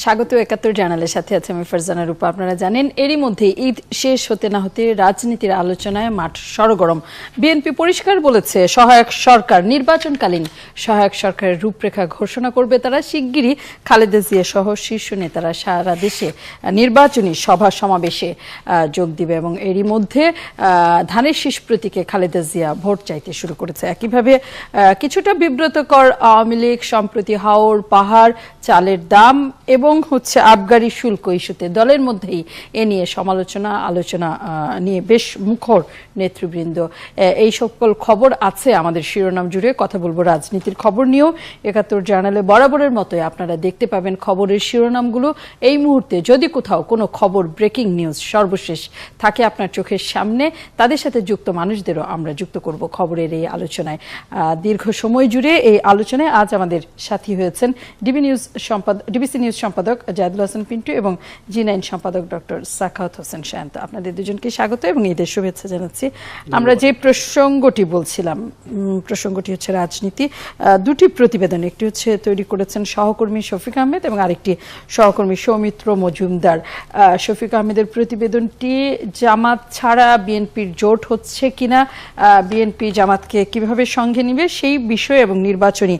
স্বাগত ৭১ জার্নালের সাথে আছে আমি ফারজানা রূপা। আপনারা জানেন এরই মধ্যে ঈদ শেষ হতে না হতে রাজনীতির আলোচনায় মাঠ সরগরম। বিএনপি পরিষ্কার বলেছে সহায়ক সরকার নির্বাচনকালীন সহায়ক সরকারের রূপরেখা ঘোষণা করবে তারা শিগগিরই। খালেদা জিয়া সহ শীর্ষ নেতারা সারা দেশে নির্বাচনী সভা সমাবেশে যোগ দিবে এবং এরই মধ্যে ধানের শীষ প্রতীকে খালেদা জিয়া ভোট চাইতে শুরু করেছে। একইভাবে কিছুটা বিব্রতকর আওয়ামী লীগ সম্প্রতি হাওর পাহাড় চালের দাম এবং আবগারি শুল্ক ইস্যুতে দলের মধ্যেই এ নিয়ে আলোচনা নিয়ে বেশ মুখর নেতৃবৃন্দ। এই সকল খবর আছে আমাদের শিরোনাম জুড়ে। কথা বলবো রাজনীতির খবর নিয়েও। ৭১ জার্নালে বরাবরের মতোই আপনারা দেখতে পাবেন খবরের শিরোনামগুলো। এই মুহূর্তে যদি কোথাও কোনো খবর ব্রেকিং নিউজ সর্বশেষ থাকে আপনার চোখের সামনে, তাদের সাথে যুক্ত মানুষদেরও আমরা যুক্ত করব খবরের এই আলোচনায়। দীর্ঘ সময় জুড়ে এই আলোচনায় আজ আমাদের সাথী হয়েছেন ডিবিসি নিউজ সম্পাদক জাহিদুল হাসান পিন্টু এবং জি9 সম্পাদক ডক্টর সাখাওয়াত হোসেন শান্ত। আপনাদের দুজনকে স্বাগত এবং ঈদের শুভেচ্ছা জানাচ্ছি। আমরা যে প্রসঙ্গটি বলছিলাম, প্রসঙ্গটি হচ্ছে রাজনীতি। দুটি প্রতিবেদন, একটি তৈরি করেছেন সহকর্মী শফিক আহমেদ এবং আরেকটি সহকর্মী সৌমিত্র মজুমদার। শফিক আহমেদের প্রতিবেদনটি জামাত ছাড়া বিএনপির জোট হচ্ছে কিনা, বিএনপি জামাতকে কিভাবে সঙ্গে নিবে সেই বিষয়ে এবং নির্বাচনী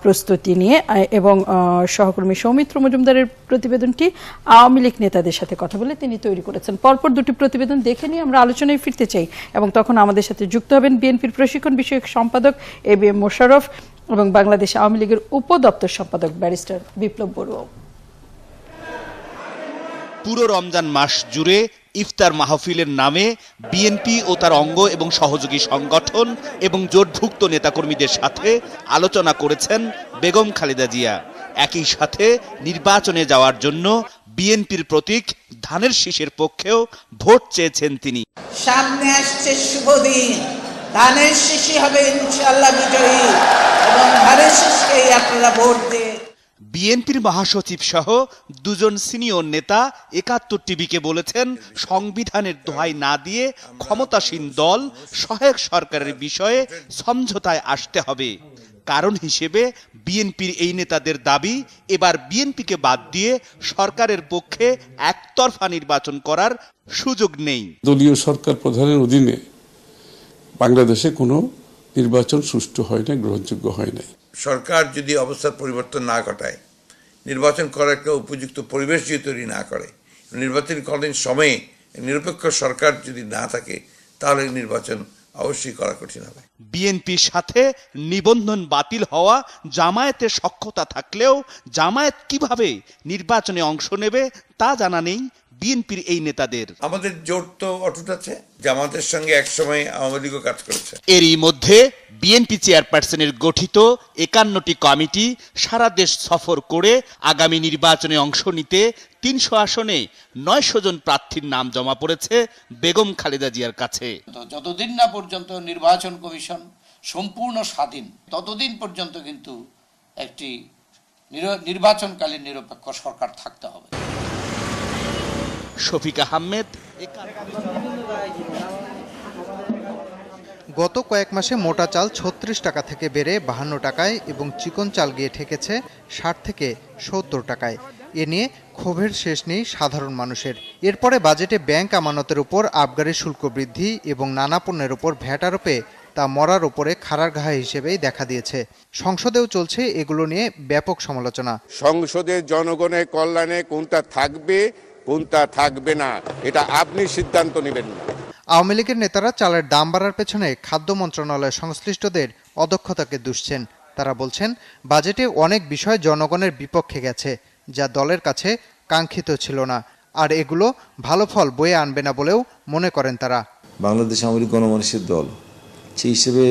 প্রস্তুতি নিয়ে, এবং সহকর্মী সৌমিত্র মজুমদারের প্রতিবেদনটি আওয়ামী লীগ নেতাদের সাথে কথা বলে তিনি তৈরি করেছেন। পরপর দুটি প্রতিবেদন দেখে নিয়ে আমরা আলোচনায় ফিরতে চাই এবং তখন আমাদের সাথে যুক্ত হবেন বিএনপির প্রশিক্ষণ বিষয়ক সম্পাদক এবিএম মোশাররফ এবং বাংলাদেশ আওয়ামী লীগের উপদপ্তর সম্পাদক ব্যারিস্টার বিপ্লব বড়ুয়া। পুরো রমজান মাস জুড়ে ইফতার মাহফিলের নামে বিএনপি ও তার অঙ্গ এবং সহযোগী সংগঠন এবং জোটভুক্ত নেতাকর্মীদের সাথে আলোচনা করেছেন বেগম খালেদা জিয়া। একই সাথে নির্বাচনে যাওয়ার জন্য বিএনপির প্রতীক ধানের শীষের পক্ষেও ভোট চেয়েছেন তিনি। সামনে আসছে শুভ দিন, ধানের শীষই হবে ইনশাআল্লাহ বিজয়ী এবং ধানের শীষকেই আপনারা ভোট দিয়ে। বিএনপির মহাসচিব সহ দুজন সিনিয়র নেতা ৭১ টিভিকে বলেছেন সংবিধানের দোহাই না দিয়ে ক্ষমতাসীন দল সহায়ক সরকারের বিষয়ে সমঝোতায় আসতে হবে। কারণ হিসেবে বিএনপির এই নেতাদের দাবি, এবার বিএনপিকে বাদ দিয়ে সরকারের পক্ষে একতরফা নির্বাচন করার সুযোগ নেই। দলীয় সরকার প্রধানের অধীনে বাংলাদেশে কোনো নির্বাচন সুষ্ঠু হয় না, গ্রহণযোগ্য হয় নাই। সরকার যদি অবস্থার পরিবর্তন না ঘটায়, নির্বাচন করার একটা উপযুক্ত পরিবেশ যদি তৈরি না করে, নির্বাচনকালীন সময়ে নিরপেক্ষ সরকার যদি না থাকে, তাহলে নির্বাচন অবশ্যই করা কঠিন হবে। বিএনপির সাথে নিবন্ধন বাতিল হওয়া জামায়াতের সখ্যতা থাকলেও জামায়াত কিভাবে নির্বাচনে অংশ নেবে তা জানা নেই বিএনপির এই নেতাদের। আমাদের জোট তো অটুট আছে, জামাতের সঙ্গে একসময় আওয়ামী লীগও কাজ করেছে। এরই মধ্যে বিএনপি চেয়ারপারসনের গঠিত ৫১টি কমিটি সারা দেশ সফর করে আগামী নির্বাচনে অংশ নিতে ৩০০ আসনে ৯০০ জন প্রার্থীর নাম জমা পড়েছে বেগম খালেদা জিয়ার কাছে। যতদিন না পর্যন্ত নির্বাচন কমিশন সম্পূর্ণ স্বাধীন, ততদিন পর্যন্ত কিন্তু একটি নির্বাচনকালীন নিরপেক্ষ সরকার থাকতে হবে। শফিক আহমেদ। গত কয়েক মাসে মোটা চাল ৩৬ টাকা থেকে বেড়ে ৫২ টাকায় এবং চিকন চাল গিয়ে ঠেকেছে ৬০ থেকে ৭০ টাকায়। এ নিয়ে ক্ষোভের শেষ নেই সাধারণ মানুষের। এরপরে বাজেটে ব্যাংক আমানতের উপর আবগারি শুল্ক বৃদ্ধি এবং নানা পণ্যের উপর ভ্যাট আরোপে তা মরার উপরে খাড়ার ঘা হিসেবেই দেখা দিয়েছে। সংসদেও চলছে এগুলো নিয়ে ব্যাপক সমালোচনা। সংসদে জনগণের কল্যাণে কোনটা থাকবে কোনটা থাকবে না, এটা আপনি সিদ্ধান্ত নেবেন না। আওয়ামী লীগের নেতারা চালের দাম বাড়ার পেছনে খাদ্য মন্ত্রণালয় সংশ্লিষ্টদের অদক্ষতাকে দুষছেন। তারা বলছেন বাজেটে অনেক বিষয় জনগণের বিপক্ষে গেছে, যা দলের কাছে কাঙ্ক্ষিত ছিল না, আর এগুলো ভালো ফল বয়ে আনবে না বলেও মনে করেন তারা। বাংলাদেশ আওয়ামী লীগ গণমানুষের দল, সেই হিসেবে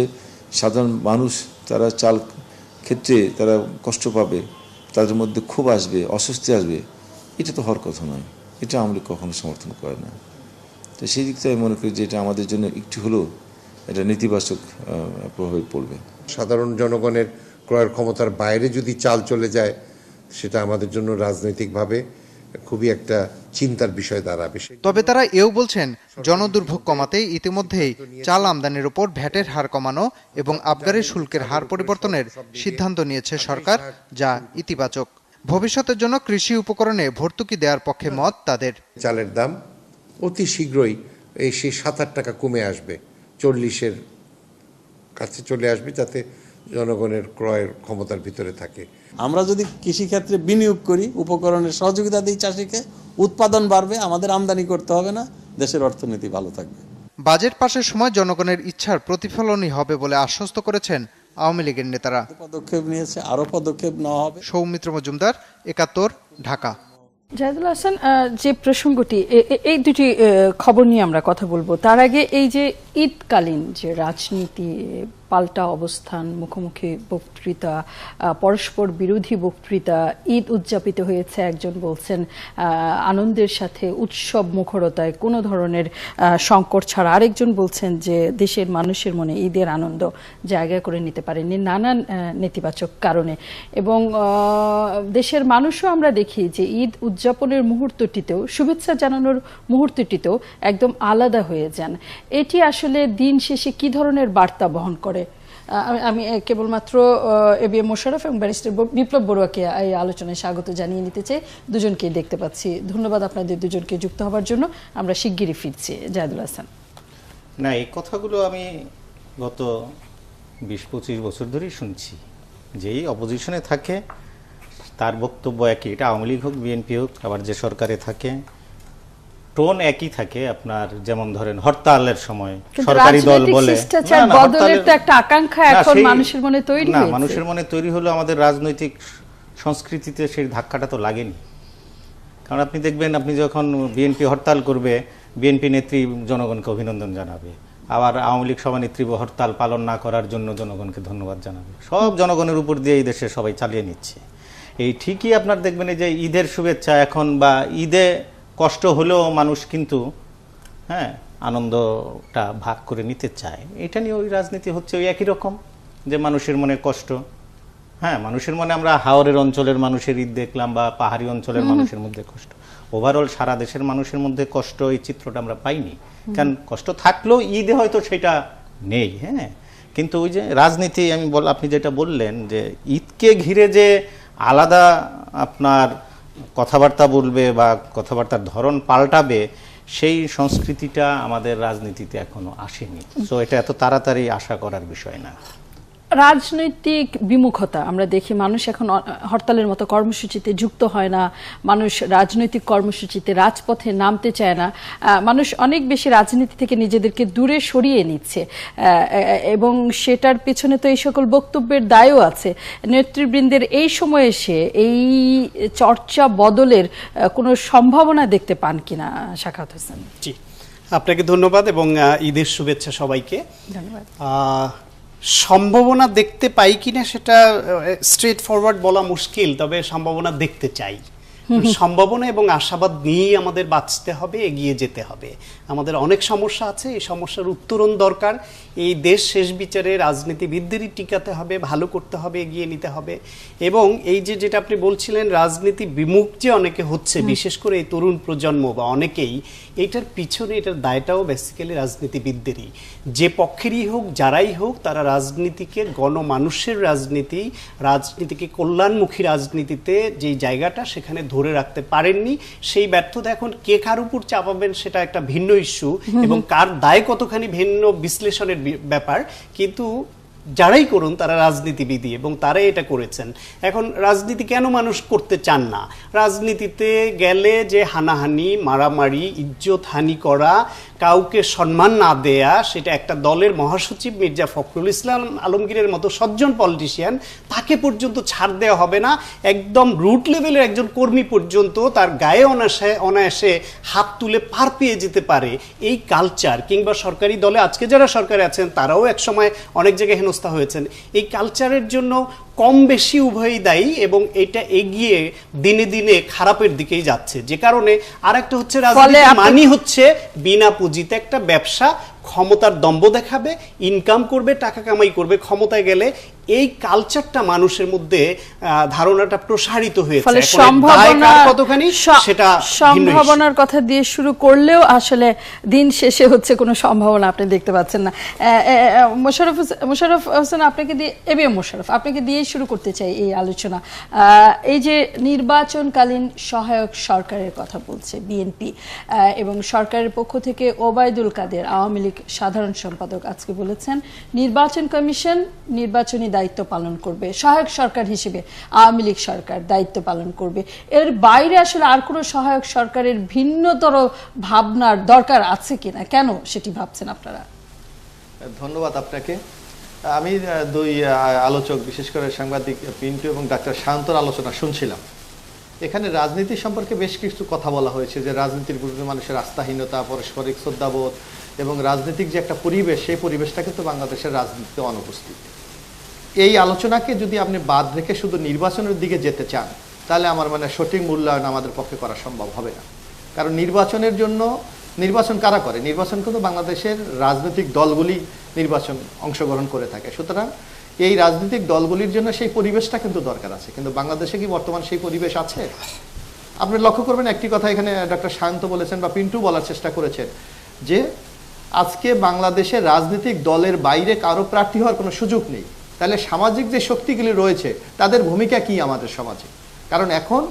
সাধারণ মানুষ তারা চাল ক্ষেত্রে তারা কষ্ট পাবে, তাদের মধ্যে ক্ষোভ আসবে, অস্বস্তি আসবে, এটা তো হওয়ার কথা নয়। এটা আওয়ামী লীগ কখনো সমর্থন করে না। তো সেই দিক থেকে আমি মনে করি যে এটা আমাদের জন্য একটু হলেও এটা নেতিবাচক প্রভাবে পড়বে। সাধারণ জনগণের ক্রয়ের ক্ষমতার বাইরে যদি চাল চলে যায়, সেটা আমাদের জন্য রাজনৈতিকভাবে খুবই একটা চিন্তার বিষয় দাঁড়াবে। তবে তারা এও বলছেন জনদুর্ভোগ কমাতে ইতিমধ্যেই চাল আমদানির উপর ভ্যাটের হার কমানো এবং আবগারি শুল্কের হার পরিবর্তনের সিদ্ধান্ত নিয়েছে সরকার, যা ইতিবাচক। ভবিষ্যতের জন্য কৃষি উপকরণে ভর্তুকি দেওয়ার পক্ষে মত তাদের। চালের দাম অতি শীঘ্রই এই সেই 7-8 টাকা কমে আসবে, 40-এর কাছে চলে আসবে, যাতে জনগণের ক্রয়ের ক্ষমতার ভিতরে থাকে। আমরা যদি কৃষিক্ষেত্রে বিনিয়োগ করি, উপকরণের সহযোগিতা দিই চাষিকে, উৎপাদন বাড়বে, আমাদের আমদানি করতে হবে না, দেশের অর্থনীতি ভালো থাকবে। বাজেট পাশের সময় জনগণের ইচ্ছার প্রতিফলনই হবে বলে আশ্বস্ত করেছেন আওয়ামী লীগের নেতারা। পদক্ষেপ নিয়েছে, আরো পদক্ষেপ নেওয়া হবে। সৌমিত্র মজুমদার, ৭১, ঢাকা। জাহিদুল হাসান, যে প্রসঙ্গটি, এই দুটি খবর নিয়ে আমরা কথা বলবো। তার আগে এই যে ঈদকালীন যে রাজনীতি, পাল্টা অবস্থান, মুখোমুখি বক্তৃতা, পরস্পর বিরোধী বক্তৃতা, ঈদ উদযাপিত হয়েছে, একজন বলছেন আনন্দের সাথে উৎসব মুখরতায় কোনো ধরনের সংকট ছাড়া, আরেকজন বলছেন যে দেশের মানুষের মনে ঈদের আনন্দ জায়গা করে নিতে পারেনি নানান নেতিবাচক কারণে। এবং দেশের মানুষও আমরা দেখি যে ঈদ উদযাপনের মুহূর্তটিতেও, শুভেচ্ছা জানানোর মুহূর্তটিতেও একদম আলাদা হয়ে যান। এটি আসলে দিন শেষে কি ধরনের বার্তা বহন করে? আমি কেবলমাত্র এবিএম মোশাররফ এবং ব্যারিস্টার বিপ্লব বড়ুয়াকে এই আলোচনায় স্বাগত জানিয়ে নিতে চাই। দুজনকেই দেখতে পাচ্ছি, ধন্যবাদ আপনাদের দুজনকে যুক্ত হওয়ার জন্য। আমরা শিগগিরই ফিরছি। জাহিদুল হাসান, না, এই কথাগুলো আমি গত 20-25 বছর ধরেই শুনছি। যেই অপোজিশনে থাকে তার বক্তব্য একই, এটা আওয়ামী লীগ হোক, বিএনপি হোক, আবার যে সরকারে থাকে টোন একই থাকে। আপনার যেমন ধরেন হরতালের সময় সরকারি দল বলে বদলের তো একটা আকাঙ্ক্ষা এখন মানুষের মনে তৈরি হয়েছে। মানুষের মনে তৈরি হলো, আমাদের রাজনৈতিক সংস্কৃতিতে সেই ধাক্কাটা তো লাগেনি। কারণ আপনি দেখবেন, আপনি যখন বিএনপি হরতাল করবে, বিএনপি নেত্রী জনগণকে অভিনন্দন জানাবে, আবার আওয়ামী লীগ সভানেত্রী হরতাল পালন না করার জন্য জনগণকে ধন্যবাদ জানাবে। সব জনগণের উপর দিয়ে এই দেশে সবাই চালিয়ে নিচ্ছে। এই ঠিকই আপনার দেখবেন এই যে ঈদের শুভেচ্ছা এখন, বা ঈদে কষ্ট হলেও মানুষ কিন্তু আনন্দটা ভাগ করে নিতে চায়। এটা নিয়ে ওই রাজনীতি হচ্ছে ওই একই রকম, যে মানুষের মনে কষ্ট। মানুষের মনে, আমরা হাওরের অঞ্চলের মানুষের ঈদ দেখলাম, বা পাহাড়ি অঞ্চলের মানুষের মধ্যে কষ্ট। ওভারঅল সারা দেশের মানুষের মধ্যে কষ্ট, এই চিত্রটা আমরা পাইনি। কারণ কষ্ট থাকলেও ঈদে হয়তো সেটা নেই। কিন্তু ওই যে রাজনীতি, আপনি যেটা বললেন যে ঈদকে ঘিরে যে আলাদা আপনার কথাবার্তা বলবে বা কথাবার্তার ধরন পাল্টাবে, সেই সংস্কৃতিটা আমাদের রাজনীতিতে এখনো আসেনি। সো এটা এত তাড়াতাড়ি আশা করার বিষয় না। রাজনৈতিক বিমুখতা আমরা দেখি, মানুষ এখন হরতালের মতো কর্মসূচিতে যুক্ত হয় না, মানুষ রাজনৈতিক কর্মসূচিতে রাজপথে নামতে চায় না, মানুষ অনেক বেশি রাজনীতি থেকে নিজেদেরকে দূরে সরিয়ে নিচ্ছে। এবং সেটার পিছনে তো এই সকল বক্তব্যের দায়ও আছে। নেতৃবৃন্দের এই সময় এসে এই চর্চা বদলের কোনো সম্ভাবনা দেখতে পান কিনা সাখাওয়াত হোসেন? জি, আপনাকে ধন্যবাদ এবং ঈদের শুভেচ্ছা সবাইকে। ধন্যবাদ। সম্ভাবনা দেখতে পাই কিনা সেটা স্ট্রেট ফরওয়ার্ড বলা মুশকিল, তবে সম্ভাবনা দেখতে চাই। সম্ভাবনা এবং আশাবাদ নিয়েই আমাদের বাঁচতে হবে, এগিয়ে যেতে হবে। আমাদের অনেক সমস্যা আছে, এই সমস্যার উত্তরণ দরকার। এই দেশ শেষ বিচারে রাজনীতিবিদদেরই টিকাতে হবে, ভালো করতে হবে, এগিয়ে নিতে হবে। এবং এই যেটা আপনি বলছিলেন, রাজনীতি বিমুখ যে অনেকে হচ্ছে, বিশেষ করে এই তরুণ প্রজন্ম বা অনেকেই, এইটার পিছনে এটার দায়টাও বেসিক্যালি রাজনীতিবিদদেরই। যে পক্ষেরই হোক, যারাই হোক, তারা রাজনীতিকে, গণমানুষের রাজনীতি, রাজনীতিকে কল্যাণমুখী রাজনীতিতে যেই জায়গাটা, সেখানে ধরে রাখতে পারেননি। সেই ব্যর্থতা এখন কে কার উপর চাপাবেন সেটা একটা ভিন্ন ইস্যু, এবং কার দায় কতখানি ভিন্ন বিশ্লেষণের ব্যাপার। কিন্তু যারাই করুন তারা রাজনীতিবিদই, এবং তারাই এটা করেছেন। এখন রাজনীতি কেন মানুষ করতে চান না? রাজনীতিতে গেলে যে হানাহানি, মারামারি, ইজ্জত হানি করা, কাউকে সম্মান না দেয়া, সেটা একটা দলের মহাসচিব মির্জা ফখরুল ইসলাম আলমগীরের মতো সজ্জন পলিটিশিয়ান, তাকে পর্যন্ত ছাড় দেওয়া হবে না। একদম রুট লেভেলের একজন কর্মী পর্যন্ত তার গায়ে অনায়াসে হাত তুলে পার পেয়ে যেতে পারে। এই কালচার, কিংবা সরকারি দলে আজকে যারা সরকারে আছেন তারাও একসময় অনেক জায়গায় হেনস্থা হয়েছেন, এই কালচারের জন্য কম বেশি উভয়ই দায়ী, এবং এটা এগিয়ে দিনে দিনে খারাপের দিকেই যাচ্ছে। যে কারণে আরেকটা হচ্ছে, রাজনীতি মানি হচ্ছে বিনা পুঁজিতে একটা ব্যবসা, ক্ষমতার দম্ভ দেখাবে, ইনকাম করবে, টাকা কামাই করবে, ক্ষমতায় গেলে এই কালচারটা মানুষের মধ্যে ধারণাটা প্রসারিত হয়েছে। ফলে সম্ভাবনার কথা দিয়ে শুরু করলেও আসলে দিন শেষে হচ্ছে কোনো সম্ভাবনা আপনি দেখতে পাচ্ছেন না। মোশাররফ হোসেন, আপনাকে দিয়ে এবিএম মোশাররফ, আপনাকে দিয়েই শুরু করতে চাই এই আলোচনা। এই যে নির্বাচনকালীন সহায়ক সরকারের কথা বলছে বিএনপি এবং সরকারের পক্ষ থেকে ওবায়দুল কাদের আওয়ামী লীগ সাধারণ সম্পাদক আজকে বলেছেন নির্বাচন কমিশন নির্বাচনী দায়িত্ব পালন করবে, সহায়ক সরকার হিসেবে আওয়ামী লীগ সরকার দায়িত্ব পালন করবে। এর বাইরে আসলে আর কোনো সহায়ক সরকারের ভিন্নতর ভাবনার দরকার আছে কিনা, কেন সেটি ভাবছেন আপনারা? ধন্যবাদ আপনাকে। আমি দুই আলোচক, বিশেষ করে সাংবাদিক পিন্টু এবং ডাক্তার শান্তর আলোচনা শুনছিলাম। এখানে রাজনীতি সম্পর্কে বেশ কিছু কথা বলা হয়েছে, যে রাজনীতির বিরুদ্ধে মানুষের আস্থাহীনতা, পারস্পরিক শ্রদ্ধাবোধ এবং রাজনৈতিক যে একটা পরিবেশ, সেই পরিবেশটা কিন্তু বাংলাদেশের রাজনীতিতে অনুপস্থিত। এই আলোচনাকে যদি আপনি বাদ রেখে শুধু নির্বাচনের দিকে যেতে চান, তাহলে আমার মানে সঠিক মূল্যায়ন আমাদের পক্ষে করা সম্ভব হবে না। কারণ নির্বাচনের জন্য, নির্বাচন কারা করে? নির্বাচন কিন্তু বাংলাদেশের রাজনৈতিক দলগুলি নির্বাচন অংশগ্রহণ করে থাকে। সুতরাং এই রাজনৈতিক দলগুলির জন্য সেই পরিবেশটা কিন্তু দরকার আছে, কিন্তু বাংলাদেশে কি বর্তমান সেই পরিবেশ আছে? আপনি লক্ষ্য করবেন একটি কথা এখানে ডক্টর শান্ত বলেছেন বা পিন্টু বলার চেষ্টা করেছেন, যে আজকে বাংলাদেশের রাজনৈতিক দলের বাইরে কারো প্রার্থী হওয়ার কোনো সুযোগ নেই। তাহলে সামাজিক যে শক্তিগুলি রয়েছে তাদের ভূমিকা কি আমাদের সমাজে? কারণ এখন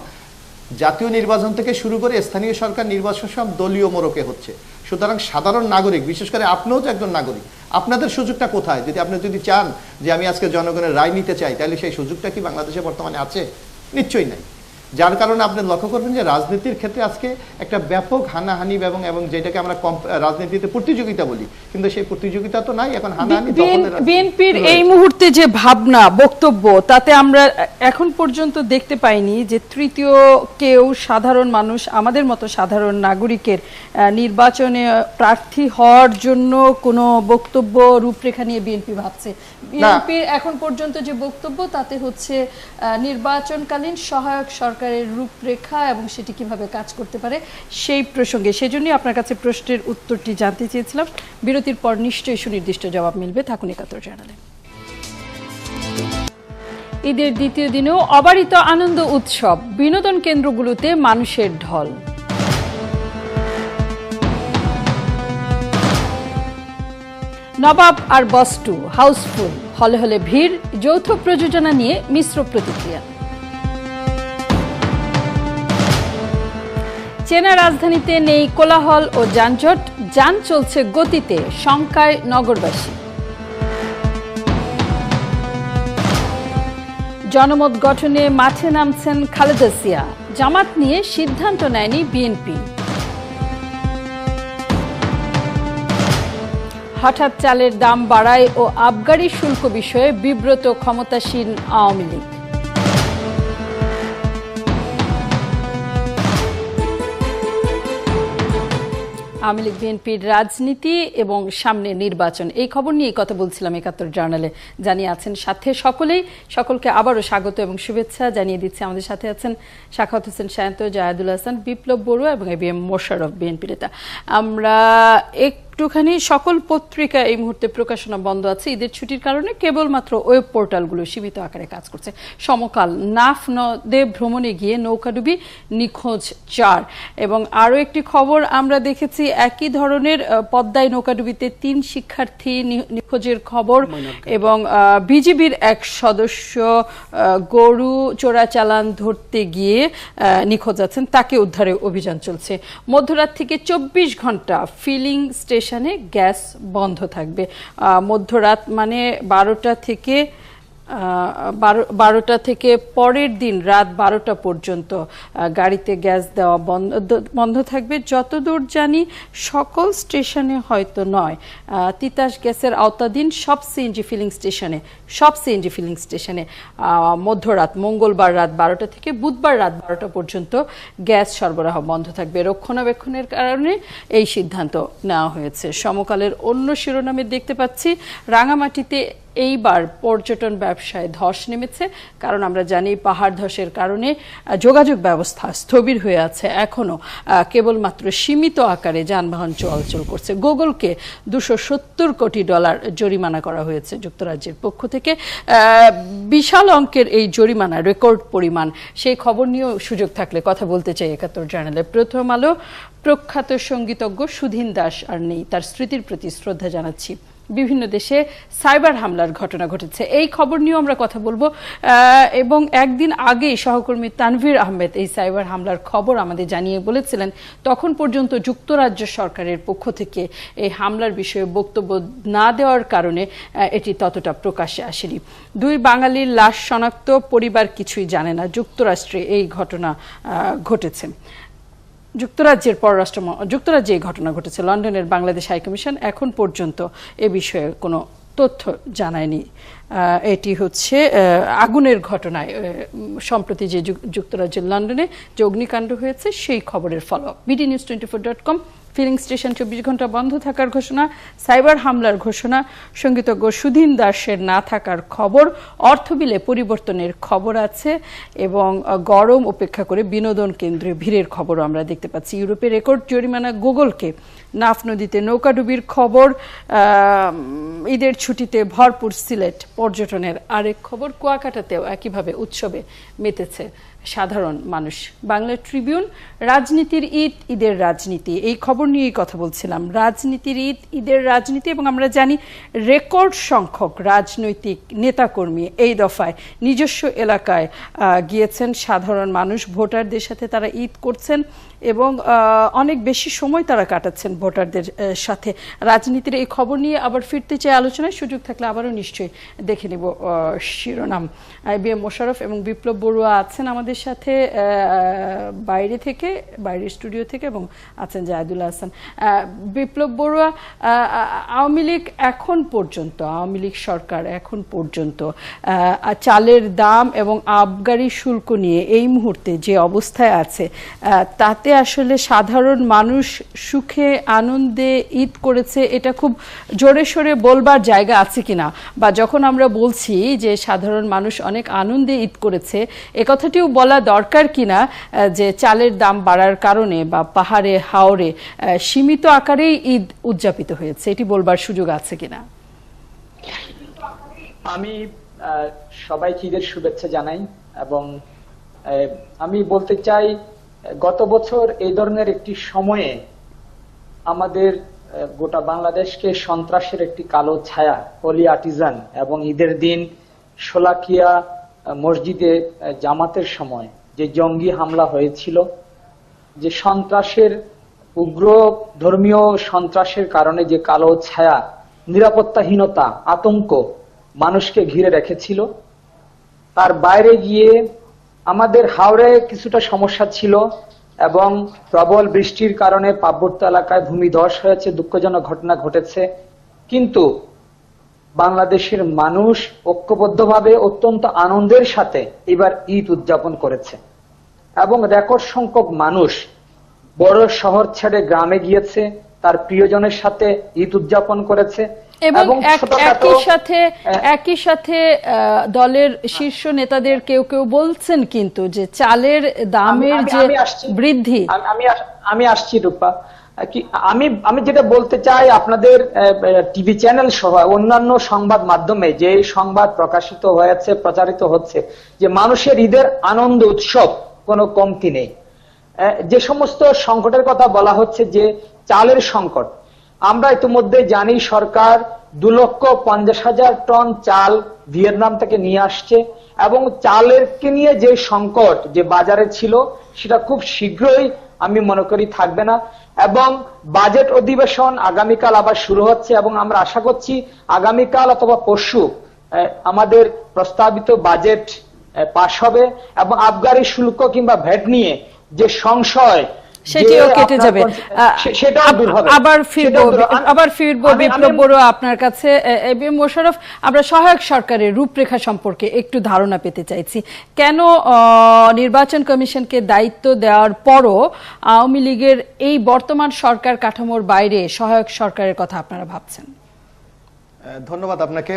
জাতীয় নির্বাচন থেকে শুরু করে স্থানীয় সরকার নির্বাচন সব দলীয় মোড়কে হচ্ছে। সুতরাং সাধারণ নাগরিক, বিশেষ করে আপনিও তো একজন নাগরিক, আপনাদের সুযোগটা কোথায়? আপনি যদি চান যে আমি আজকে জনগণের রায় নিতে চাই, তাহলে সেই সুযোগটা কি বাংলাদেশে বর্তমানে আছে? নিশ্চয়ই নাই। যার কারণে আপনি লক্ষ্য করবেন যে রাজনীতির ক্ষেত্রে আজকে একটা ব্যাপক হানাহানি এবং যেটাকে আমরা রাজনীতিতে প্রতিযোগিতা বলি, কিন্তু সেই প্রতিযোগিতা তো নাই এখন। হানাহানি বিএনপির এই মুহূর্তে যে ভাবনা, বক্তব্য, তাতে আমরা এখন পর্যন্ত দেখতে পাইনি যে তৃতীয় কেউ, সাধারণ মানুষ, আমাদের মতো সাধারণ নাগরিকের নির্বাচনে প্রার্থী হওয়ার জন্য কোনো বক্তব্য, রূপরেখা নিয়ে বিএনপি ভাবছে। বিএনপির এখন পর্যন্ত যে বক্তব্য, তাতে হচ্ছে নির্বাচনকালীন সহায়ক সরকারের রূপরেখা এবং সেটি কিভাবে কাজ করতে পারে সেই প্রসঙ্গে। সেজন্যই আপনার কাছে প্রশ্নের উত্তরটি জানতে চেয়েছিলাম। বিরতির পর নিশ্চয়ই সুনির্দিষ্ট জবাব মিলবে। থাকুন একাত্তর জানালে। ঈদের দ্বিতীয় দিনেও অবারিত আনন্দ উৎসব, বিনোদন কেন্দ্রগুলোতে মানুষের ঢল। নবাব আর বস 2 হাউসফুল, হলে হলে ভিড়, যৌথ প্রযোজনা নিয়ে মিশ্র প্রতিক্রিয়া। চেনা রাজধানীতে নেই কোলাহল ও যানজট, যান চলছে গতিতে, শঙ্কায় নগরবাসী। জনমত গঠনে মাঠে নামছেন খালেদা জিয়া, জামাত নিয়ে সিদ্ধান্ত নেয়নি বিএনপি। হঠাৎ চালের দাম বাড়ায় ও আবগারি শুল্ক বিষয়ে বিব্রত ক্ষমতাসীন আওয়ামী লীগ। আওয়ামী লীগ বিএনপির রাজনীতি এবং সামনে নির্বাচন, এই খবর নিয়ে কথা বলছিলাম একাত্তর জার্নালে। জানিয়ে আছেন সাথে সকলকে আবারও স্বাগত এবং শুভেচ্ছা জানিয়ে দিচ্ছে। আমাদের সাথে আছেন সাখাওয়াত হোসেন শান্ত, জাহেদুল হাসান, বিপ্লব বড়ুয়া এবং এবিএম মোশাররফ, বিএনপি নেতা। আমরা একটুখানি, সকল পত্রিকা এই মুহূর্তে প্রকাশনা বন্ধ আছে ঈদের ছুটির কারণে, কেবলমাত্র ওয়েব পোর্টালগুলো সীমিত আকারে কাজ করছে। সমকাল, নাফ নদে ভ্রমণে গিয়ে নৌকাডুবি, নিখোঁজ 4। এবং আরও একটি খবর আমরা দেখেছি, একই ধরনের পদ্মায় নৌকাডুবিতে 3 শিক্ষার্থী নিখোঁজের খবর এবং বিজিবির এক সদস্য গরু চোরাচালান ধরতে গিয়ে নিখোঁজ আছেন, তাকে উদ্ধারে অভিযান চলছে। মধ্যরাত থেকে 24 ঘন্টা ফিলিং স্টেশনে গ্যাস বন্ধ থাকবে। মধ্যরাত মানে 12টা থেকে পরের দিন রাত 12টা পর্যন্ত গাড়িতে গ্যাস দেওয়া বন্ধ থাকবে। যতদূর জানি সকল স্টেশনে হয়তো নয়, তিতাস গ্যাসের আওতাধীন সব সিএনজি ফিলিং স্টেশনে মধ্যরাত, মঙ্গলবার রাত 12টা থেকে বুধবার রাত 12টা পর্যন্ত গ্যাস সরবরাহ বন্ধ থাকবে। রক্ষণাবেক্ষণের কারণে এই সিদ্ধান্ত নেওয়া হয়েছে। সমকালের অন্য শিরোনামে দেখতে পাচ্ছি, রাঙামাটিতে এইবার পর্যটন ব্যবসায় ধস নেমেছে, কারণ আমরা জানি পাহাড় ধসের কারণে যোগাযোগ ব্যবস্থা স্থবির হয়ে আছে, এখনো কেবলমাত্র সীমিত আকারে যানবাহন চলাচল করছে। গুগলকে $270 কোটি জরিমানা করা হয়েছে যুক্তরাজ্যের পক্ষ থেকে। বিশাল অঙ্কের এই জরিমানা, রেকর্ড পরিমাণ, সেই খবর নিয়েও সুযোগ থাকলে কথা বলতে চাই ৭১ জার্নালে। প্রথম আলো, প্রখ্যাত সঙ্গীতজ্ঞ সুধীন দাস আর নেই, তার স্মৃতির প্রতি শ্রদ্ধা জানাচ্ছি। বিভিন্ন দেশে সাইবার হামলার ঘটনা ঘটেছে, এই খবর নিয়েও আমরা কথা বলবো। এবং একদিন আগেই সহকর্মী তানভীর আহমেদ এই সাইবার হামলার খবর আমাদের জানিয়ে বলেছিলেন, তখন পর্যন্ত যুক্তরাজ্য সরকারের পক্ষ থেকে এই হামলার বিষয়ে বক্তব্য না দেওয়ার কারণে এটি ততটা প্রকাশ্যে আসেনি। 2 বাঙালির লাশ শনাক্ত, পরিবার কিছুই জানে না। যুক্তরাষ্ট্রে এই ঘটনা ঘটেছে। যুক্তরাজ্যে এই ঘটনা ঘটেছে। লন্ডনের বাংলাদেশ হাইকমিশন এখন পর্যন্ত এ বিষয়ে কোনো তথ্য জানায়নি। এটি হচ্ছে আগুনের ঘটনায় সম্প্রতি যে যুক্তরাজ্যের লন্ডনে যে অগ্নিকাণ্ড হয়েছে সেই খবরের ফলো। bdnews24.com, ফিলিং স্টেশন 24 ঘন্টা বন্ধ থাকার ঘোষণা, সাইবার হামলার ঘোষণা, সঙ্গীতজ্ঞ সুধীন দাসের না থাকার খবর, অর্থবিলে পরিবর্তনের খবর আছে এবং গরম উপেক্ষা করে বিনোদন কেন্দ্রে ভিড়ের খবরও আমরা দেখতে পাচ্ছি। ইউরোপে রেকর্ড জরিমানা গুগলকে, নাফ নদীতে নৌকাডুবির খবর, ঈদের ছুটিতে ভরপুর সিলেট, পর্যটনের আরেক খবর, কুয়াকাটাতেও একইভাবে উৎসবে মেতেছে সাধারণ মানুষ। বাংলা ট্রিবিউন, রাজনীতির ঈদ, ঈদের রাজনীতি, এই খবর নিয়েই কথা বলছিলাম। রাজনীতির ঈদ, ঈদের রাজনীতি, এবং আমরা জানি রেকর্ড সংখ্যক রাজনৈতিক নেতাকর্মী এই দফায় নিজস্ব এলাকায় গিয়েছেন। সাধারণ মানুষ, ভোটারদের সাথে তারা ঈদ করছেন এবং অনেক বেশি সময় তারা কাটাচ্ছেন ভোটারদের সাথে। রাজনীতির এই খবর নিয়ে আবার ফিরতে চাই আলোচনায়, সুযোগ থাকলে আবারও নিশ্চয়ই দেখে নেব শিরোনাম। IBM মোশাররফ এবং বিপ্লব বড়ুয়া আছেন আমাদের সাথে বাইরের স্টুডিও থেকে, এবং আছেন জাহিদুল্লাহ হাসান। বিপ্লব বড়ুয়া, আওয়ামী লীগ সরকার এখন পর্যন্ত চালের দাম এবং আবগারি শুল্ক নিয়ে এই মুহূর্তে যে অবস্থায় আছে, তাতে আসলে সাধারণ মানুষ সুখে আনন্দে ঈদ করেছে, এটা খুব জোরে সোরে বলবার জায়গা আছে কিনা, বা যখন আমরা বলছি যে সাধারণ মানুষ অনেক আনন্দে ঈদ করেছে, এ কথাটিও বলা দরকার কিনা যে চালের দাম বাড়ার কারণে বা পাহাড়ে হাওরে সীমিত আকারেই ঈদ উদযাপিত হয়েছে, এটি বলবার সুযোগ আছে কিনা? আমি সবাইকে ঈদের শুভেচ্ছা জানাই এবং আমি বলতে চাই, গত বছর এই ধরনের একটি সময়ে আমাদের গোটা বাংলাদেশকে সন্ত্রাসের একটি কালো ছায়া, পলি আর্টিজান, এবং ঈদের দিন শোলাকিয়া মসজিদে জামাতের সময় যে জঙ্গি হামলা হয়েছিল, যে সন্ত্রাসের, উগ্র ধর্মীয় সন্ত্রাসের কারণে যে কালো ছায়া, নিরাপত্তাহীনতা, আতঙ্ক মানুষকে ঘিরে রেখেছিল, তার বাইরে গিয়ে আমাদের হাওড়ায় কিছুটা সমস্যা ছিল এবং প্রবল বৃষ্টির কারণে পার্বত্য এলাকায় ভূমিধস হয়েছে, দুঃখজনক ঘটনা ঘটেছে, কিন্তু বাংলাদেশের মানুষ ঐক্যবদ্ধভাবে অত্যন্ত আনন্দের সাথে এবার ঈদ উদযাপন করেছে এবং রেকর্ড সংখ্যক মানুষ বড় শহর ছেড়ে গ্রামে গিয়েছে, তার প্রিয়জনের সাথে ঈদ উদযাপন করেছে। এবং একই সাথে দলের শীর্ষ নেতাদের কেউ কেউ বলছেন কিন্তু যে চালের দামের যে বৃদ্ধি, আমি আসছি রূপা, আমি যেটা বলতে চাই, আপনাদের টিভি চ্যানেল সহ অন্যান্য সংবাদ মাধ্যমে যে সংবাদ প্রকাশিত হয়েছে, প্রচারিত হচ্ছে, যে মানুষের ঈদের আনন্দ উৎসব কোনো কমতি নেই। যে সমস্ত সংকটের কথা বলা হচ্ছে, যে চালের সংকট, আমরা ইতিমধ্যে জানি সরকার 2,50,000 টন চাল ভিয়েতনাম থেকে নিয়ে আসছে এবং চালেরকে নিয়ে যে সংকট যে বাজারে ছিল সেটা খুব শীঘ্রই আমি মনে করি থাকবে না। এবং বাজেট অধিবেশন আগামীকাল আবার শুরু হচ্ছে এবং আমরা আশা করছি আগামীকাল অথবা পরশু আমাদের প্রস্তাবিত বাজেট পাশ হবে এবং আবগারি শুল্ক কিংবা ভ্যাট নিয়ে যে সংশয় সেটিও কেটে যাবে। আবার ফিরবো বিপ্লব বড়ুয়া আপনার কাছে। IBM মোশাররফ, আমরা সহায়ক সরকারের রূপরেখা সম্পর্কে একটু ধারণা পেতে চাইছি। কেন নির্বাচন কমিশনকে দায়িত্ব দেওয়ার পরও আওয়ামী লীগের এই বর্তমান সরকার কাঠামোর বাইরে সহায়ক সরকারের কথা আপনারা ভাবছেন? ধন্যবাদ আপনাকে।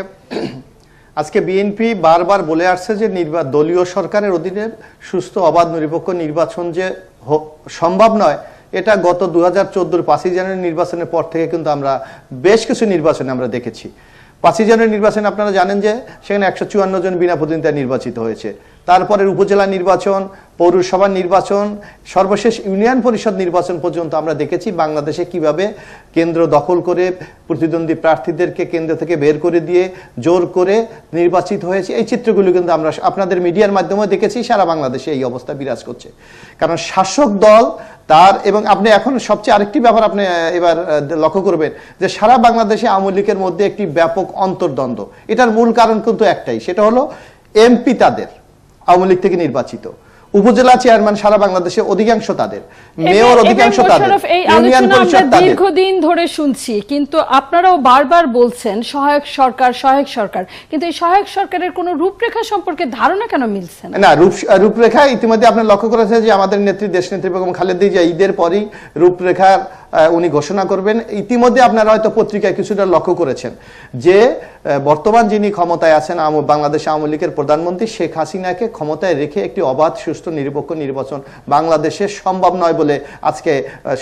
আজকে বিএনপি বারবার বলে আসছে যে দলীয় সরকারের অধীনে সুস্থ অবাধ নিরপেক্ষ নির্বাচন যে সম্ভব নয়, এটা গত 2014 5ই জানুয়ারি নির্বাচনের পর থেকে কিন্তু আমরা বেশ কিছু নির্বাচনে আমরা দেখেছি। 5ই জানুয়ারি নির্বাচনে আপনারা জানেন যে সেখানে 154 জন বিনা প্রতিদ্বন্দ্বিতা নির্বাচিত হয়েছে। তারপরে উপজেলা নির্বাচন, পৌরসভা নির্বাচন, সর্বশেষ ইউনিয়ন পরিষদ নির্বাচন পর্যন্ত আমরা দেখেছি বাংলাদেশে কিভাবে কেন্দ্র দখল করে প্রতিদ্বন্দ্বী প্রার্থীদেরকে কেন্দ্র থেকে বের করে দিয়ে জোর করে নির্বাচিত হয়েছে। এই চিত্রগুলো কিন্তু আমরা আপনাদের মিডিয়ার মাধ্যমে দেখেছি। সারা বাংলাদেশে এই অবস্থা বিরাজ করছে, কারণ শাসক দল তার, এবং আপনি এখন সবচেয়ে আরেকটি ব্যাপার আপনি এবার লক্ষ্য করবেন যে সারা বাংলাদেশে আওয়ামী লীগের মধ্যে একটি ব্যাপক অন্তর্দ্বন্দ্ব। এটার মূল কারণ কিন্তু একটাই, সেটা হলো এমপি তাদের আওয়ামী লীগ থেকে নির্বাচিত, উপজেলা চেয়ারম্যান সারা বাংলাদেশে অধিকাংশ তাদের, মেয়র অধিকাংশ তাদের, ইউনিয়ন পরিষদ তাদের। দীর্ঘদিন ধরে শুনছি, কিন্তু আপনারাও বারবার বলছেন সহায়ক সরকার সহায়ক সরকার, কিন্তু এই সহায়ক সরকারের কোনো রূপরেখা সম্পর্কে ধারণা কেন মিলছে না? না, রূপরেখা ইতিমধ্যে আপনি লক্ষ্য করেছেন যে আমাদের নেত্রী দেশনেত্রী বেগম খালেদা জিয়া ঈদের পরই রূপরেখা উনি ঘোষণা করবেন। ইতিমধ্যে আপনারা হয়তো পত্রিকায় কিছুটা লক্ষ্য করেছেন যে বর্তমান যিনি ক্ষমতায় আছেন বাংলাদেশ আওয়ামী লীগের প্রধানমন্ত্রী শেখ হাসিনাকে ক্ষমতায় রেখে একটি অবাধ সুষ্ঠু নিরপেক্ষ নির্বাচন বাংলাদেশে সম্ভব নয় বলে আজকে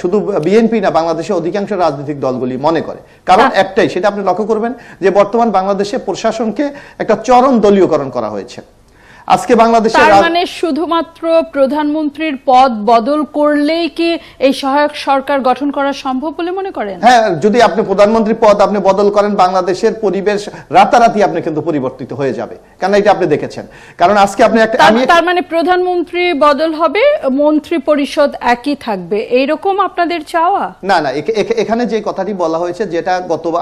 শুধু বিএনপি না, বাংলাদেশে অধিকাংশ রাজনৈতিক দলগুলি মনে করে। কারণ একটাই, সেটা আপনি লক্ষ্য করবেন যে বর্তমান বাংলাদেশে প্রশাসনকে একটা চরম দলীয়করণ করা হয়েছে। আজকে বাংলাদেশে মানে শুধুমাত্র প্রধানমন্ত্রীর পদ বদল করলেই কি এই সহায়ক সরকার গঠন করা সম্ভব বলে মনে করেন? হ্যাঁ, যদি আপনি প্রধানমন্ত্রীর পদ আপনি বদল করেন, বাংলাদেশের পরিবেশ রাতারাতি আপনি কিন্তু পরিবর্তিত হয়ে যাবে, কারণ এটা আপনি দেখেছেন। কারণ আজকে আপনি তার মানে প্রধানমন্ত্রী বদল হবে, মন্ত্রী পরিষদ একই থাকবে, এইরকম আপনাদের চাওয়া? না না, এখানে যে কথাটি বলা হয়েছে, যেটা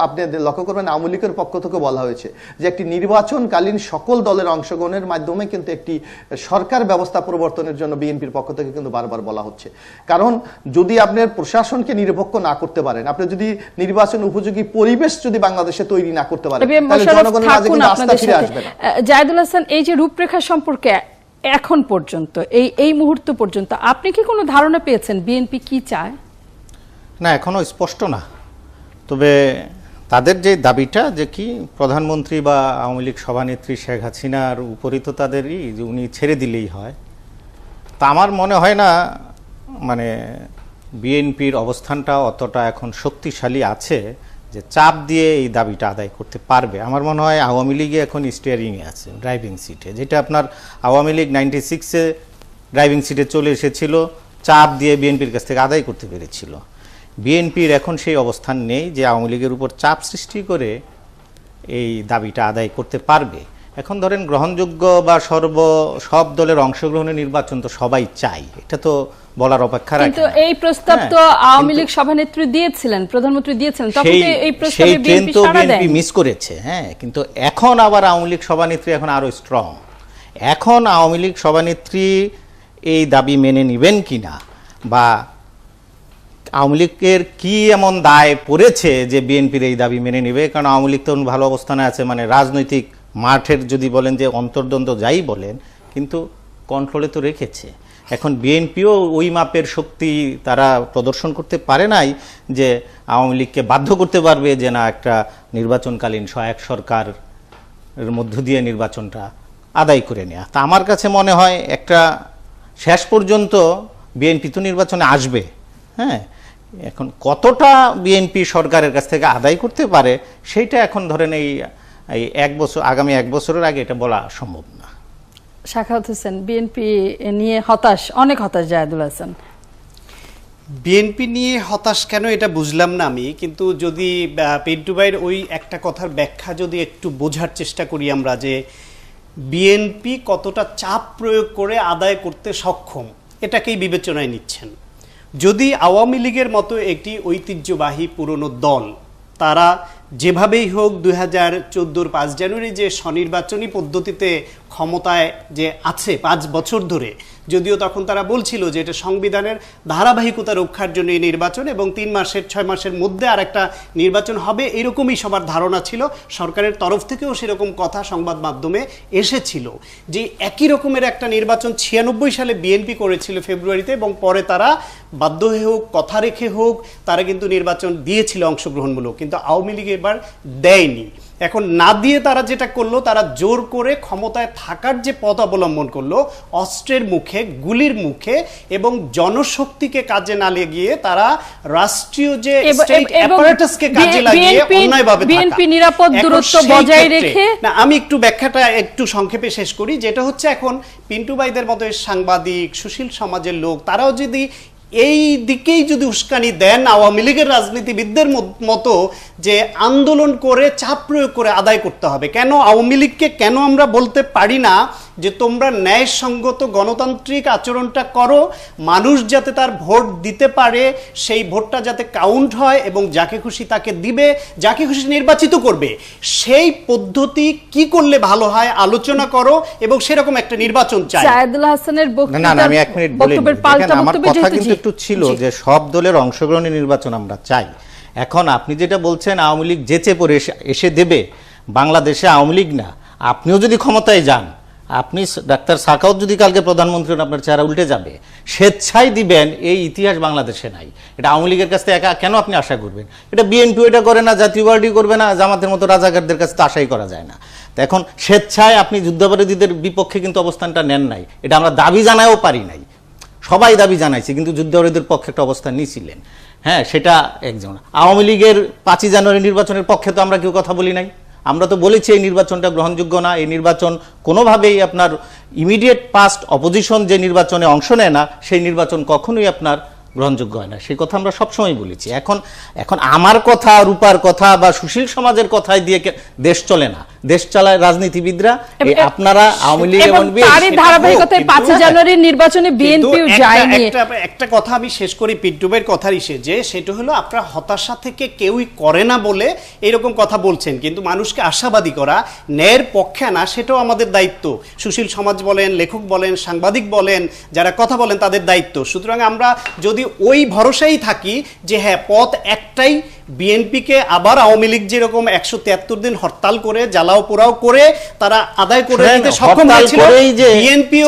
আপনি লক্ষ্য করবেন আওয়ামী লীগের পক্ষ থেকে বলা হয়েছে যে একটি নির্বাচনকালীন সকল দলের অংশগ্রহণের মাধ্যমে কিন্তু একটি সরকার ব্যবস্থা প্রবর্তনের জন্য বিএনপির পক্ষ থেকে কিন্তু বারবার বলা হচ্ছে। কারণ যদি আপনি প্রশাসনকে নিরপেক্ষ না করতে পারেন, আপনি যদি নির্বাচন উপযোগী পরিবেশ যদি বাংলাদেশে তৈরি না করতে পারেন, তাহলে জনগণের মাঝে কিন্তু আস্থা ফিরে আসবে না। জায়েদুল হাসান, এই যে রূপরেখা সম্পর্কে এখন পর্যন্ত এই মুহূর্ত পর্যন্ত আপনি কি কোনো ধারণা পেয়েছেন বিএনপি কি চায়? না, এখনো স্পষ্ট না। তবে তাদের যে দাবিটা যে কি প্রধানমন্ত্রী বা আওয়ামী লীগ সভানেত্রী শেখ হাসিনার উপরই তো তাদেরই যে উনি ছেড়ে দিলেই হয়, তা আমার মনে হয় না মানে বিএনপির অবস্থানটা অতটা এখন শক্তিশালী আছে যে চাপ দিয়ে এই দাবিটা আদায় করতে পারবে। আমার মনে হয় আওয়ামী লীগে এখন স্টিয়ারিংয়ে আছে, ড্রাইভিং সিটে, যেটা আপনার আওয়ামী লীগ 96-এ ড্রাইভিং সিটে চলে এসেছিল, চাপ দিয়ে বিএনপির কাছ থেকে আদায় করতে পেরেছিল। বিএনপির এখন সেই অবস্থান নেই যে আওয়ামী লীগের উপর চাপ সৃষ্টি করে এই দাবিটা আদায় করতে পারবে। এখন ধরেন গ্রহণযোগ্য বা সব দলের অংশগ্রহণের নির্বাচন তো সবাই চাই, এটা তো বলার অপেক্ষা রাখে না। কিন্তু এই প্রস্তাব তো আওয়ামী লীগ সভানেত্রী দিয়েছিলেন, প্রধানমন্ত্রী দিয়েছিলেন, তখন তো এই প্রস্তাবে বিএনপি সাড়া দেয়নি। বিএনপি মিস করেছে, হ্যাঁ, কিন্তু এখন আবার আওয়ামী লীগ সভানেত্রী এখন আরো স্ট্রং। এখন আওয়ামী লীগ সভানেত্রী এই দাবি মেনে নেবেন কিনা, বা আওয়ামী লীগের কি এমন দায় পড়েছে যে বিএনপির এই দাবি মেনে নেবে? কারণ আওয়ামী লীগ তো ভালো অবস্থানে আছে, মানে রাজনৈতিক মাঠের যদি বলেন যে অন্তর্দ্বন্দ্ব যাই বলেন, কিন্তু কন্ট্রোলে তো রেখেছে। এখন বিএনপিও ওই মাপের শক্তি তারা প্রদর্শন করতে পারে নাই যে আওয়ামী লীগকে বাধ্য করতে পারবে যে না একটা নির্বাচনকালীন সহায়ক সরকারের মধ্য দিয়ে নির্বাচনটা আদায় করে নেওয়া। তা আমার কাছে মনে হয় একটা শেষ পর্যন্ত বিএনপি তো নির্বাচনে আসবে, হ্যাঁ, এখন কতটা বিএনপি সরকারের কাছ থেকে আদায় করতে পারে সেইটা এখন ধরেন এই আগামী এক বছরের আগে এটা বলা সম্ভব না। শাখাওয়াত হোসেন, বিএনপি নিয়ে অনেক হতাশ জায়েদুল হাসান। বিএনপি নিয়ে হতাশ কেন এটা বুঝলাম না আমি, কিন্তু যদি পিন্টু ভাইয়ের ওই একটা কথার ব্যাখ্যা যদি একটু বোঝার চেষ্টা করি আমরা, যে বিএনপি কতটা চাপ প্রয়োগ করে আদায় করতে সক্ষম এটাকেই বিবেচনায় নিচ্ছেন। যদি আওয়ামী লীগের মতো একটি ঐতিহ্যবাহী পুরনো দল তারা যেভাবেই হোক 2014 5 জানুয়ারি যে স্বনির্বাচনী পদ্ধতিতে ক্ষমতায় যে আছে 5 বছর ধরে, যদিও তখন তারা বলছিল যে এটা সংবিধানের ধারাবাহিকতা রক্ষার জন্য এই নির্বাচন এবং 6 মাসের মধ্যে আর একটা নির্বাচন হবে, এরকমই সবার ধারণা ছিল। সরকারের তরফ থেকেও সেরকম কথা সংবাদ মাধ্যমে এসেছিল যে একই রকমের একটা নির্বাচন 96 সালে বিএনপি করেছিল ফেব্রুয়ারিতে, এবং পরে তারা বাধ্য হয়ে হোক কথা রেখে হোক তারা কিন্তু নির্বাচন দিয়েছিল অংশগ্রহণমূলক, কিন্তু আওয়ামী লীগ এবার দেয়নি। এখন না দিয়ে তারা যেটা করলো, তারা জোর করে ক্ষমতায় থাকার যে পথ অবলম্বন করলো, অস্ত্রের মুখে, গুলির মুখে, এবং জনশক্তিকে কাজে না লাগিয়ে তারা রাষ্ট্রীয় যে স্টেট অ্যাপারেটাসকে কাজে লাগিয়ে অন্যায়ভাবে বিএনপি নিরাপদ দূরত্ব বজায় রেখে, না আমি একটু ব্যাখ্যাটা একটু সংক্ষেপে শেষ করি, যেটা হচ্ছে এখন পিন্টু ভাইদের মতো সাংবাদিক, সুশীল সমাজের লোক, তারাও যদি এই দিকেই যদি উস্কানি দেন আওয়ামী লীগের রাজনীতিবিদদের মতো যে আন্দোলন করে চাপ প্রয়োগ করে আদায় করতে হবে, কেন আওয়ামী লীগকে কেন আমরা বলতে পারি না যে তোমরা ন্যায়সঙ্গত গণতান্ত্রিক আচরণটা করো, মানুষ যাতে তার ভোট দিতে পারে, সেই ভোটটা যাতে কাউন্ট হয় এবং যাকে খুশি তাকে দিবে, যাকে খুশি নির্বাচিত করবে, সেই পদ্ধতি কি করলে ভালো হয় আলোচনা করো এবং সেরকম একটা নির্বাচন চাই। সায়েদুল হাসানের না আমি এক মিনিট বলি, আমার কথা কিন্তু একটু ছিল যে সব দলের অংশগ্রহণী নির্বাচন আমরা চাই। এখন আপনি যেটা বলছেন আওয়ামী লীগ যেচে পড়ে এসে দেবে, বাংলাদেশে আওয়ামী লীগ না, আপনিও যদি ক্ষমতায় যান, আপনি ডাক্তার সাকাউত যদি কালকে প্রধানমন্ত্রী হন, আপনার চেহারা উল্টে যাবে, স্বেচ্ছায় দিবেন, এই ইতিহাস বাংলাদেশে নাই। এটা আওয়ামী লীগের কাছ থেকে একা কেন আপনি আশা করবেন? এটা বিএনপি এটা করে না, জাতীয় পার্টি করবে না, জামাতের মতো রাজাকারদের কাছে তো আশাই করা যায় না। তো এখন স্বেচ্ছায় আপনি যুদ্ধাপরাধীদের বিপক্ষে কিন্তু অবস্থানটা নেন নাই, এটা আমরা দাবি জানায়ও পারি নাই, সবাই দাবি জানাইছে, কিন্তু যুদ্ধাপরাধীদের পক্ষে একটা অবস্থান নিয়েছিলেন। হ্যাঁ, সেটা একজন। আওয়ামী লীগের 5ই জানুয়ারি নির্বাচনের পক্ষে তো আমরা কেউ কথা বলি নাই, আমরা তো বলেছি এই নির্বাচনটা গ্রহণযোগ্য না, এই নির্বাচন কোনোভাবেই আপনার ইমিডিয়েট পাস্ট অপোজিশন যে নির্বাচনে অংশ নেয় না, সেই নির্বাচন কখনোই আপনার গ্রহণযোগ্য হয় না, সেই কথা আমরা সবসময় বলেছি। এখন আমার কথা, রূপার কথা বা সুশীল সমাজের কথায় দিয়ে দেশ চলে না, দেশ চালায় রাজনীতিবিদরা। আপনারা আওয়ামী লীগ এবং তারই ধারাবাহিকতায় 5 জানুয়ারির নির্বাচনে বিএনপিও যায়নি। একটা কথা আমি শেষ করি পিন্টুবের কথার যে সেটা হলো আপনারা হতাশা থেকে কেউই করে না বলে এরকম কথা বলছেন, কিন্তু মানুষকে আশাবাদী করা, ন্যায়ের পক্ষে আনা, সেটাও আমাদের দায়িত্ব। সুশীল সমাজ বলেন, লেখক বলেন, সাংবাদিক বলেন, যারা কথা বলেন, তাদের দায়িত্ব। সুতরাং আমরা যদি ওই ভরসাই থাকি যে হ্যাঁ পথ একটাই, বিএনপিকে আবার আওয়ামী লীগ যেরকম 173 দিন হরতাল করে জ্বালাও পোড়াও করে তারা আদায় করে দিতে সক্ষম হয়েছিল, বিএনপি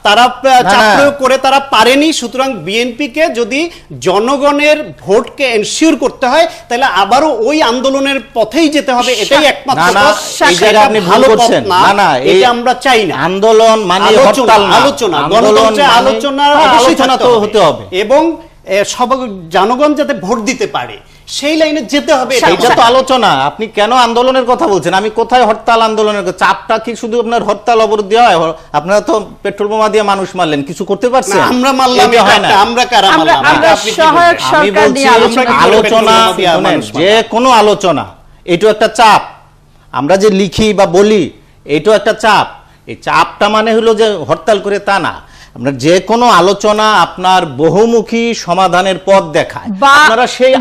তারা চাপ প্রয়োগ করে তারা পারেনি। সুতরাং বিএনপিকে যদি জনগণের ভোটকে এনশিওর করতে হয়, তাহলে আবারও ওই আন্দোলনের পথেই যেতে হবে, এটাই একমাত্র পথ। আপনি ভালো করছেন না, এটা আমরা চাই না। আন্দোলন মানে হরতাল না, আলোচনা, গণতন্ত্রের আলোচনা অবশ্যই হতে হবে এবং সব জনগণ যাতে ভোট দিতে পারে সেই লাইনে যেতে হবে। এটা তো আলোচনা। আপনি কেন আন্দোলনের কথা বলছেন? আমি কোথায় হরতাল আন্দোলনের চাপটা কি শুধু আপনার হরতাল অবরোধ দেওয়া হয়? আপনারা তো পেট্রোল বোমা দিয়ে মানুষ মারলেন, কিছু করতে পারছেন? আমরা মারলাম, আমরা কারা মারলাম? আমি বলছি আলোচনা, যে কোনো আলোচনা, এটাও একটা চাপ। আমরা যে লিখি বা বলি, এটাও একটা চাপ। এই চাপটা মানে হলো যে হরতাল করে তা না, আপনার যে কোনো আলোচনা আপনার বহুমুখী সমাধানের পথ দেখায়। আপনারা সেই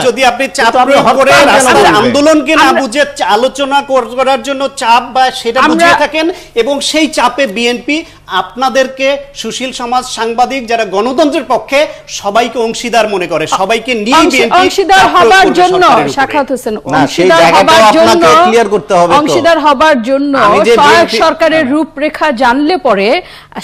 যদি আপনি চাপ প্রয়োগ করে আন্দোলনকে না বুঝে আলোচনা করার জন্য চাপ বা সেটা বুঝিয়ে থাকেন এবং সেই চাপে বিএনপি আপনাদেরকে, সুশীল সমাজ, সাংবাদিক, যারা গণতন্ত্রের পক্ষে, সবাইকে অংশীদার মনে করে, সবাইকে নিয়ে বিএনপি অংশীদার হবার জন্য, সাখাওয়াত হোসেন, অংশীদার হবার জন্য সহায়ক সরকারের রূপরেখা জানলে পরে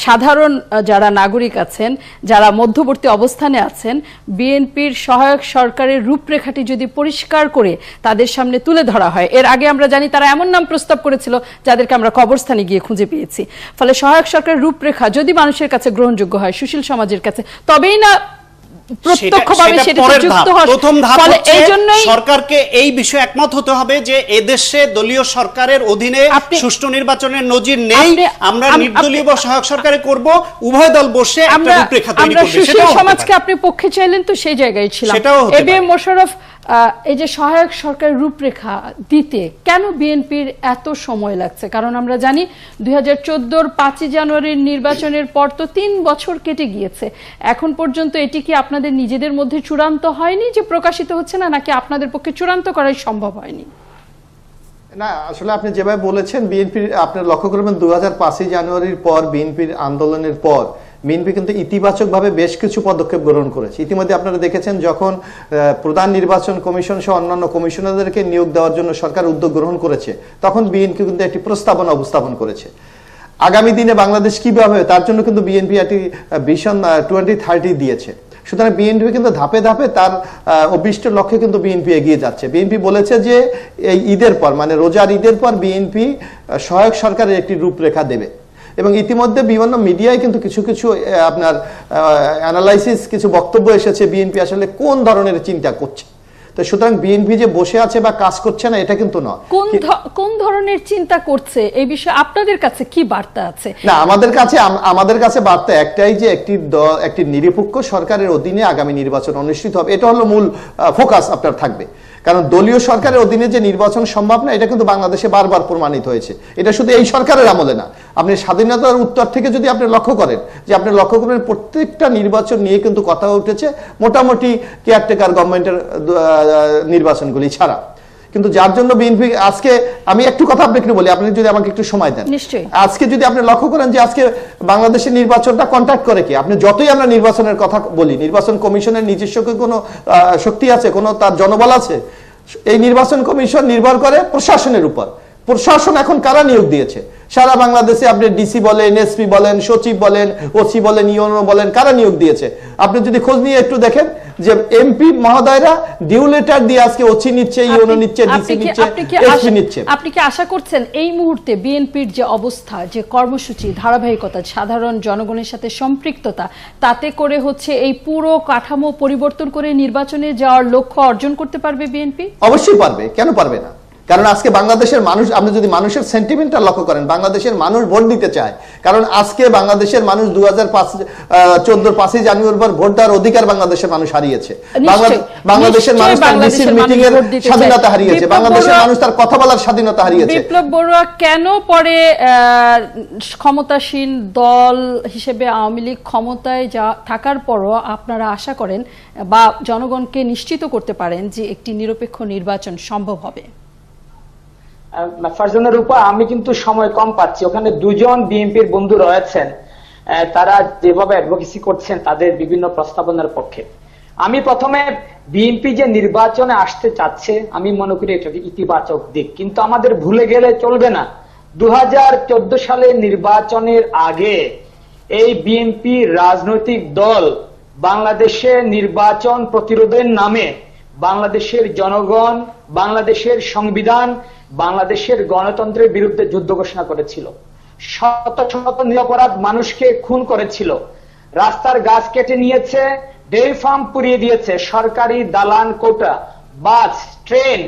সাধারণ যারা নাগরিক আছেন, যারা মধ্যবর্তী অবস্থানে আছেন, বিএনপির সহায়ক সরকারের রূপরেখাটি যদি পরিষ্কার করে তাদের সামনে তুলে ধরা হয়, এর আগে আমরা জানি তারা এমন নাম প্রস্তাব করেছিল যাদেরকে আমরা কবরস্থানে গিয়ে খুঁজে পেয়েছি। ফলে সহায়ক সরকারের রূপরেখা যদি মানুষের কাছে গ্রহণযোগ্য হয়, সুশীল সমাজের কাছে, তবেই না প্রত্যক্ষভাবে সেটা যুক্ত হয়। প্রথম ধাপ হচ্ছে সরকারকে এই বিষয়ে একমত হতে হবে যে এদেশে দলীয় সরকারের অধীনে সুষ্ঠু নির্বাচনের নজির নেই, আমরা নির্দলীয় বা সহায়ক সরকারে করব, উভয় দল বসে একটা রূপরেখা তৈরি করবে। সুশীল সমাজকে আপনি পক্ষে চাইলেন, তো সেই জায়গায় ছিলাম। এবিএম মোশাররফ, এই যে সহায়ক সরকারের রূপরেখা দিতে কেন বিএনপির এত সময় লাগছে? কারণ আমরা জানি 2014-র 5ই জানুয়ারির নির্বাচনের পর তো 3 বছর কেটে গিয়েছে, এখন পর্যন্ত এটি কি আপনাদের নিজেদের মধ্যে চূড়ান্ত হয়নি যে প্রকাশিত হচ্ছে না, নাকি আপনাদের পক্ষে চূড়ান্ত করাই সম্ভব হয়নি? না, আসলে আপনি যেভাবে বলেছেন, বিএনপির আপনার লক্ষ্য করবেন 2005 জানুয়ারির পর বিএনপির আন্দোলনের পর বিএনপি কিন্তু ইতিবাচকভাবে বেশ কিছু পদক্ষেপ গ্রহণ করেছে। ইতিমধ্যে আপনারা দেখেছেন যখন প্রধান নির্বাচন কমিশন সহ অন্যান্য কমিশনারদেরকে নিয়োগ দেওয়ার জন্য সরকার উদ্যোগ গ্রহণ করেছে, তখন বিএনপি কিন্তু একটি প্রস্তাবনা উপস্থাপন করেছে। আগামী দিনে বাংলাদেশ কিভাবে, তার জন্য কিন্তু বিএনপি একটি ভিশন 2030 দিয়েছে। সুতরাং বিএনপি কিন্তু ধাপে ধাপে তার অভিষ্ট লক্ষ্যে কিন্তু বিএনপি এগিয়ে যাচ্ছে। বিএনপি বলেছে যে এই ঈদের পর, মানে রোজার ঈদের পর বিএনপি সহায়ক সরকারের একটি রূপরেখা দেবে, এবং ইতিমধ্যে বিভিন্ন মিডিয়ায় কিন্তু কিছু কিছু আপনার অ্যানালাইসিস, কিছু বক্তব্য এসেছে বিএনপি আসলে কোন ধরনের চিন্তা করছে। তো সুতরাং বিএনপি যে বসে আছে বা কাজ করছে না এটা কিন্তু নয়। কোন ধরনের চিন্তা করছে এই বিষয়ে আপনাদের কাছে কি বার্তা আছে? না, আমাদের কাছে বার্তা একটাই, যে একটি নিরপেক্ষ সরকারের অধীনে আগামী নির্বাচন অনুষ্ঠিত হবে, এটা হলো মূল ফোকাস আপনার থাকবে। কারণ দলীয় সরকারের অধীনে যে নির্বাচন সম্ভব না, এটা কিন্তু বাংলাদেশে বারবার প্রমাণিত হয়েছে। এটা শুধু এই সরকারের আমলে না, আপনি স্বাধীনতার উত্তর থেকে যদি আপনি লক্ষ্য করেন, যে আপনি লক্ষ্য করেন প্রত্যেকটা নির্বাচন নিয়ে কিন্তু কথা উঠেছে, মোটামুটি কেয়ারটেকার গভর্নমেন্টের নির্বাচনগুলি ছাড়া। কিন্তু যার জন্য বিএনপি আজকে, আমি একটু কথা আপনাকে বলি, আপনি যদি আমাকে একটু সময় দেন, আজকে যদি আপনি লক্ষ্য করেন যে আজকে বাংলাদেশের নির্বাচনটা কন্ট্যাক্ট করে কি, আপনি যতই আমরা নির্বাচনের কথা বলি, নির্বাচন কমিশনের নিজস্ব কোনো শক্তি আছে, কোনো তার জনবল আছে? এই নির্বাচন কমিশন নির্ভর করে প্রশাসনের উপর। প্রশাসন এখন কারা নিয়োগ দিয়েছে? সারা বাংলাদেশে আপনি ডিসি বলেন, এসপি বলেন, সচিব বলেন, ওসি বলেন, ইউনো বলেন, কারা নিয়োগ দিয়েছে? আপনি যদি খোঁজ নিয়ে একটু দেখেন যে এমপি মহোদয়রা ডিউ লেটার দিয়ে আজকে ওসি নিচ্ছে, ইউনো নিচ্ছে, ডিসি নিচ্ছে, এসপি নিচ্ছে। আপনি কি আশা করছেন এই মুহূর্তে বিএনপির যে অবস্থা, যে কর্মসূচি, ধারাবাহিকতা, সাধারণ জনগণের সাথে সম্পৃক্ততা, তাতে করে হচ্ছে এই পুরো কাঠামো পরিবর্তন করে নির্বাচনে যাওয়ার লক্ষ্য অর্জন করতে পারবে বিএনপি? অবশ্যই পারবে, কেন পারবে না? কারণ আজকে বাংলাদেশের মানুষ, আপনি যদি মানুষের সেন্টিমেন্টটা লক্ষ্য করেন, বাংলাদেশের মানুষ ভোট দিতে চায়। কারণ আজকে বাংলাদেশের মানুষ 2014 5ই জানুয়ারির পর ভোট দেওয়ার অধিকার বাংলাদেশের মানুষ হারিয়েছে। বাংলাদেশের মানুষ তার মিছিল মিটিং এর স্বাধীনতা হারিয়েছে, বাংলাদেশের মানুষ তার কথা বলার স্বাধীনতা হারিয়েছে। বিপ্লব বড়ুয়া, কেন পরে ক্ষমতাসীন দল হিসেবে আওয়ামী লীগ ক্ষমতায় থাকার পরও আপনারা আশা করেন বা জনগণকে নিশ্চিত করতে পারেন যে একটি নিরপেক্ষ নির্বাচন সম্ভব হবে? ফারজানা রূপা, আমি কিন্তু সময় কম পাচ্ছি। ওখানে দুজন বিএনপির বন্ধু রয়েছেন, তারা যেভাবে অ্যাডভোকেসি করছেন তাদের বিভিন্ন প্রস্তাবনার পক্ষে। আমি প্রথমে বিএনপি যে নির্বাচনে আসতে চাচ্ছে, আমি মনে করি এটা ইতিবাচক দিক, কিন্তু আমাদের ভুলে গেলে চলবে না 2014 সালের নির্বাচনের আগে এই বিএনপি রাজনৈতিক দল বাংলাদেশে নির্বাচন প্রতিরোধের নামে বাংলাদেশের জনগণ, বাংলাদেশের সংবিধান, বাংলাদেশের গণতন্ত্রের বিরুদ্ধে যুদ্ধ ঘোষণা করেছিল। শত শত নিরপরাধ মানুষকে খুন করেছিল, রাস্তার গাছ কেটে নিয়েছে, ডেইরি ফার্ম পুড়িয়ে দিয়েছে, সরকারি দালান কোটা, বাস, ট্রেন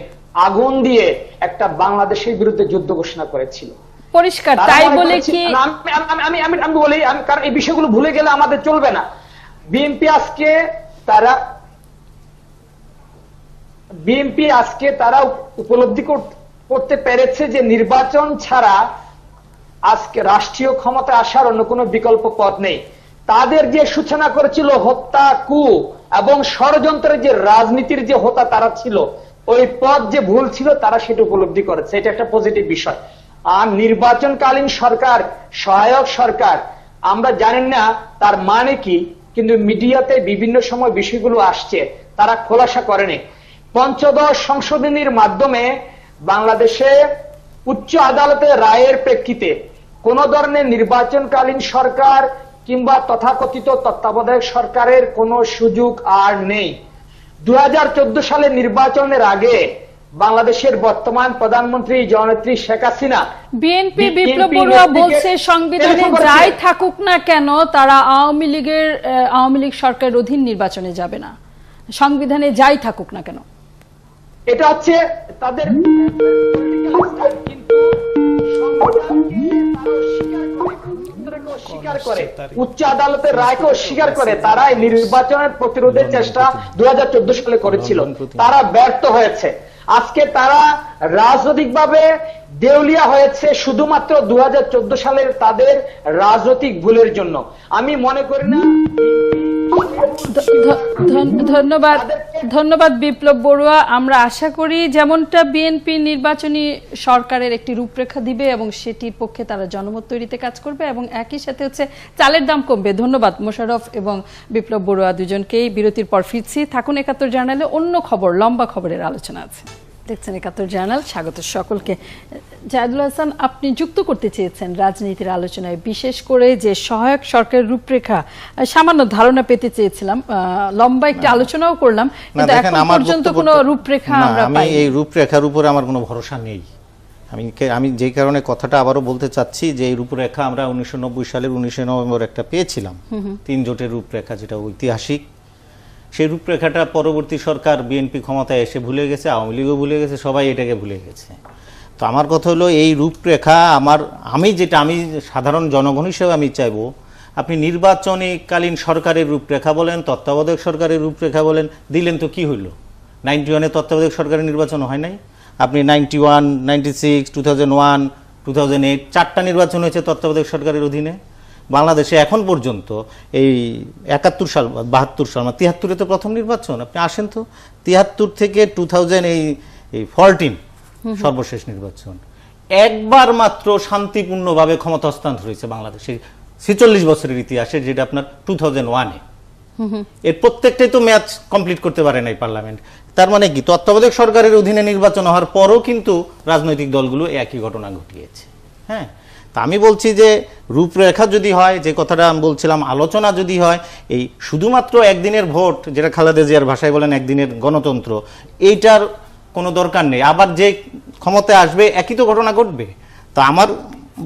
আগুন দিয়ে একটা বাংলাদেশের বিরুদ্ধে যুদ্ধ ঘোষণা করেছিল। পরিষ্কার তাই বলে কি আমি বলি, কারণ এই বিষয়গুলো ভুলে গেলে আমাদের চলবে না। বিএনপি আজকে তারা উপলব্ধি করতে পেরেছে যে নির্বাচন ছাড়া আজকে রাষ্ট্রীয় ক্ষমতা আসার অন্য কোনো বিকল্প পথ নেই। তাদের যে সূচনা করেছিল হত্যা, কু এবং ষড়যন্ত্রের যে রাজনীতির যে হোতা তারা ছিল, ওই পথ যে ভুল ছিল তারা সেটা উপলব্ধি করেছে। এটা একটা পজিটিভ বিষয়। আর নির্বাচনকালীন সরকার, সহায়ক সরকার, আমরা জানেন না তার মানে কি, কিন্তু মিডিয়াতে বিভিন্ন সময় বিষয়গুলো আসছে, তারা খোলাসা করেনি। পঞ্চদশ সংশোধনীর মাধ্যমে বাংলাদেশে উচ্চ আদালতের রায়ের প্রেক্ষিতে কোন ধরনের নির্বাচনকালীন সরকার কিংবা তথাকথিত তত্ত্বাবধায়ক সরকারের কোনো সুযোগ আর নেই। 2014 সালের নির্বাচনের আগে বাংলাদেশের বর্তমান প্রধানমন্ত্রী জননেত্রী শেখ হাসিনা, বিএনপি বিপ্লব বড়ুয়া বলছে সংবিধানে যাই থাকুক না কেন তারা আওয়ামী লীগ সরকারের অধীন নির্বাচনে যাবে না, সংবিধানে যাই থাকুক না কেন। এটা হচ্ছে তাদের, কিন্তু অস্বীকার করে, উচ্চ আদালতের রায়কে অস্বীকার করে তারা নির্বাচনের প্রতিরোধের চেষ্টা 2014 সালে করেছিল, তারা ব্যর্থ হয়েছে। আজকে তারা রাজনৈতিকভাবে দেউলিয়া হয়েছে শুধুমাত্র 2014 সালের তাদের রাজনৈতিক ভুলের জন্য। আমি মনে করি না। ধন্যবাদ বিপ্লব বড়ুয়া। আমরা আশা করি যেমনটা বিএনপি নির্বাচনী সরকারের একটি রূপরেখা দিবে এবং সেটির পক্ষে তারা জনমত তৈরিতে কাজ করবে এবং একই সাথে হচ্ছে চালের দাম কমবে। ধন্যবাদ মোশাররফ এবং বিপ্লব বড়ুয়া দুজনকেই। বিরতির পর ফিরছি, থাকুন 71 জার্নালে। অন্য খবর, লম্বা খবরের আলোচনা আছে। দেখছেন একাত্তর জার্নাল, স্বাগত সকলকে। জাহিদুল হাসান, আপনি যুক্ত করতে চেয়েছেন রাজনীতির আলোচনায়, বিশেষ করে যে সহায়ক সরকারের রূপরেখা সামান্য ধারণা পেতে চেয়েছিলাম। লম্বা একটি আলোচনাও করলাম, কিন্তু এখন পর্যন্ত কোনো রূপরেখা আমরা পাইনি। আমি এই রূপরেখার উপরে আমার কোনো ভরসা নেই। আমি যেই কারণে কথাটা আবারও বলতে চাচ্ছি যে এই রূপরেখা আমরা 1990 সালের 19 নভেম্বর একটা পেয়েছিলাম, 3 জোটের রূপরেখা, যেটা ঐতিহাসিক। সেই রূপরেখাটা পরবর্তী সরকার বিএনপি ক্ষমতায় এসে ভুলে গেছে, আওয়ামী লীগও ভুলে গেছে, সবাই এটাকে ভুলে গেছে। তো আমার কথা হলো এই রূপরেখা আমি সাধারণ জনগণ হিসেবে আমি চাইবো, আপনি নির্বাচনীকালীন সরকারের রূপরেখা বলেন, তত্ত্বাবধায়ক সরকারের রূপরেখা বলেন, দিলেন তো কি হইল? 91-এ তত্ত্বাবধায়ক সরকারের নির্বাচন হয় নাই। আপনি 91, 96, 2001, 2008 4টা নির্বাচন হয়েছে তত্ত্বাবধায়ক সরকারের অধীনে। বাংলাদেশে এখন পর্যন্ত এই 71 সাল, 72 সাল, 73-এ তো প্রথম নির্বাচন। আপনি আসেন তো, 73 থেকে 2014 সর্বশেষ নির্বাচন। একবার মাত্র শান্তিপূর্ণভাবে ক্ষমতা হস্তান্তর হয়েছে বাংলাদেশের 46 বছরের ইতিহাসে, যেটা আপনার 2001-এ। এর প্রত্যেকটাই তো ম্যাচ কমপ্লিট করতে পারে নাই পার্লামেন্ট। তার মানে কি, তত্ত্বাবধায়ক সরকারের অধীনে নির্বাচন হওয়ার পরও কিন্তু রাজনৈতিক দলগুলো একই ঘটনা ঘটিয়েছে। হ্যাঁ, তা আমি বলছি যে রূপরেখা যদি হয়, যে কথাটা আমি বলছিলাম, আলোচনা যদি হয়, এই শুধুমাত্র একদিনের ভোট, যেটা খালেদা জিয়ার ভাষায় বলেন একদিনের গণতন্ত্র, এইটার কোনো দরকার নেই। আবার যে ক্ষমতায় আসবে একই তো ঘটনা ঘটবে। তা আমার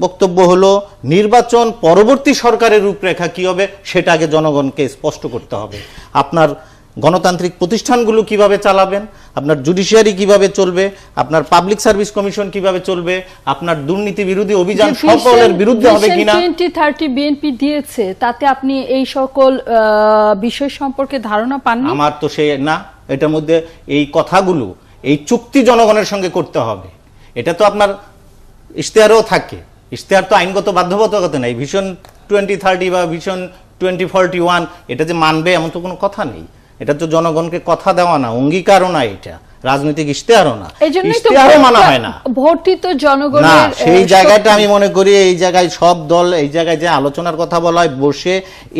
বক্তব্য হলো, নির্বাচন পরবর্তী সরকারের রূপরেখা কি হবে সেটা আগে জনগণকে স্পষ্ট করতে হবে। আপনার গণতান্ত্রিক প্রতিষ্ঠানগুলো কিভাবে চালাবেন, আপনার জুডিশিয়ারি কিভাবে চলবে, আপনার পাবলিক সার্ভিস কমিশন কিভাবে চলবে, আপনার দুর্নীতি বিরোধী অভিযান সকলের বিরুদ্ধে হবে কিনা। 2030 বিএনপি দিয়েছে, তাতে আপনি এই সকল বিষয় সম্পর্কে ধারণা পাননি? আমার তো সে না, এটার মধ্যে এই কথাগুলো, এই চুক্তি জনগণের সঙ্গে করতে হবে। এটা তো আপনার ইশতেহারেও থাকে। ইশতেহার তো আইনগত বাধ্যবাধকতা নেই। ভিশন 2030 বা ভিশন 2041 এটা যে মানবে এমন তো কোনো কথা নেই। এটা তো জনগণকে কথা দেওয়া না, অঙ্গীকারও না, এটা রাজনৈতিক ইশতেহারও না, ইশতেহারও মানা হয় না। ভোটই তো জনগণের, সেই জায়গাটা আমি মনে করি এই জায়গায় সব দল, এই জায়গায় যে আলোচনার কথা বলা হয়, বসে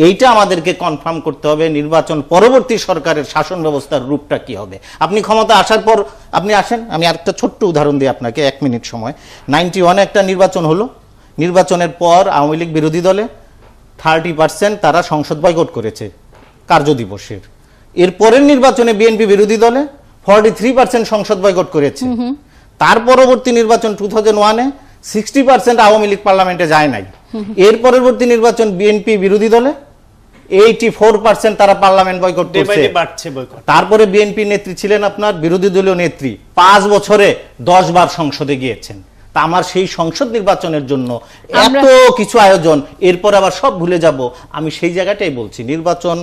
এইটা আমাদেরকে কনফার্ম করতে হবে, নির্বাচন পরবর্তী সরকারের শাসন ব্যবস্থার রূপটা কি হবে। আপনি ক্ষমতা আসার পর আপনি আসেন, আমি আরেকটা ছোট্ট উদাহরণ দিই আপনাকে, 1 মিনিট সময়। 91-এ একটা নির্বাচন হলো, নির্বাচনের পর আওয়ামী লীগ বিরোধী দলে 30% তারা সংসদ বয়কট করেছে কার্যদিবসের। এর পরের নির্বাচনে বিএনপি বিরোধী দলে 43% সংসদ বয়কট করেছে। তার পরবর্তী নির্বাচন 2001-এ 60% আওয়ামী লীগ পার্লামেন্টে যায় নাই। এর পরবর্তী নির্বাচন বিএনপি বিরোধী দলে 84% তারা পার্লামেন্ট বয়কট করছে। তারপরে বিএনপি নেত্রী ছিলেন আপনার বিরোধী দলীয় নেত্রী, 5 বছরে 10 বার সংসদে গিয়েছেন। তা আমার সেই সংসদ নির্বাচনের জন্য এত কিছু আয়োজন, এরপর আবার সব ভুলে যাব। আমি সেই জায়গাটাই বলছি, নির্বাচন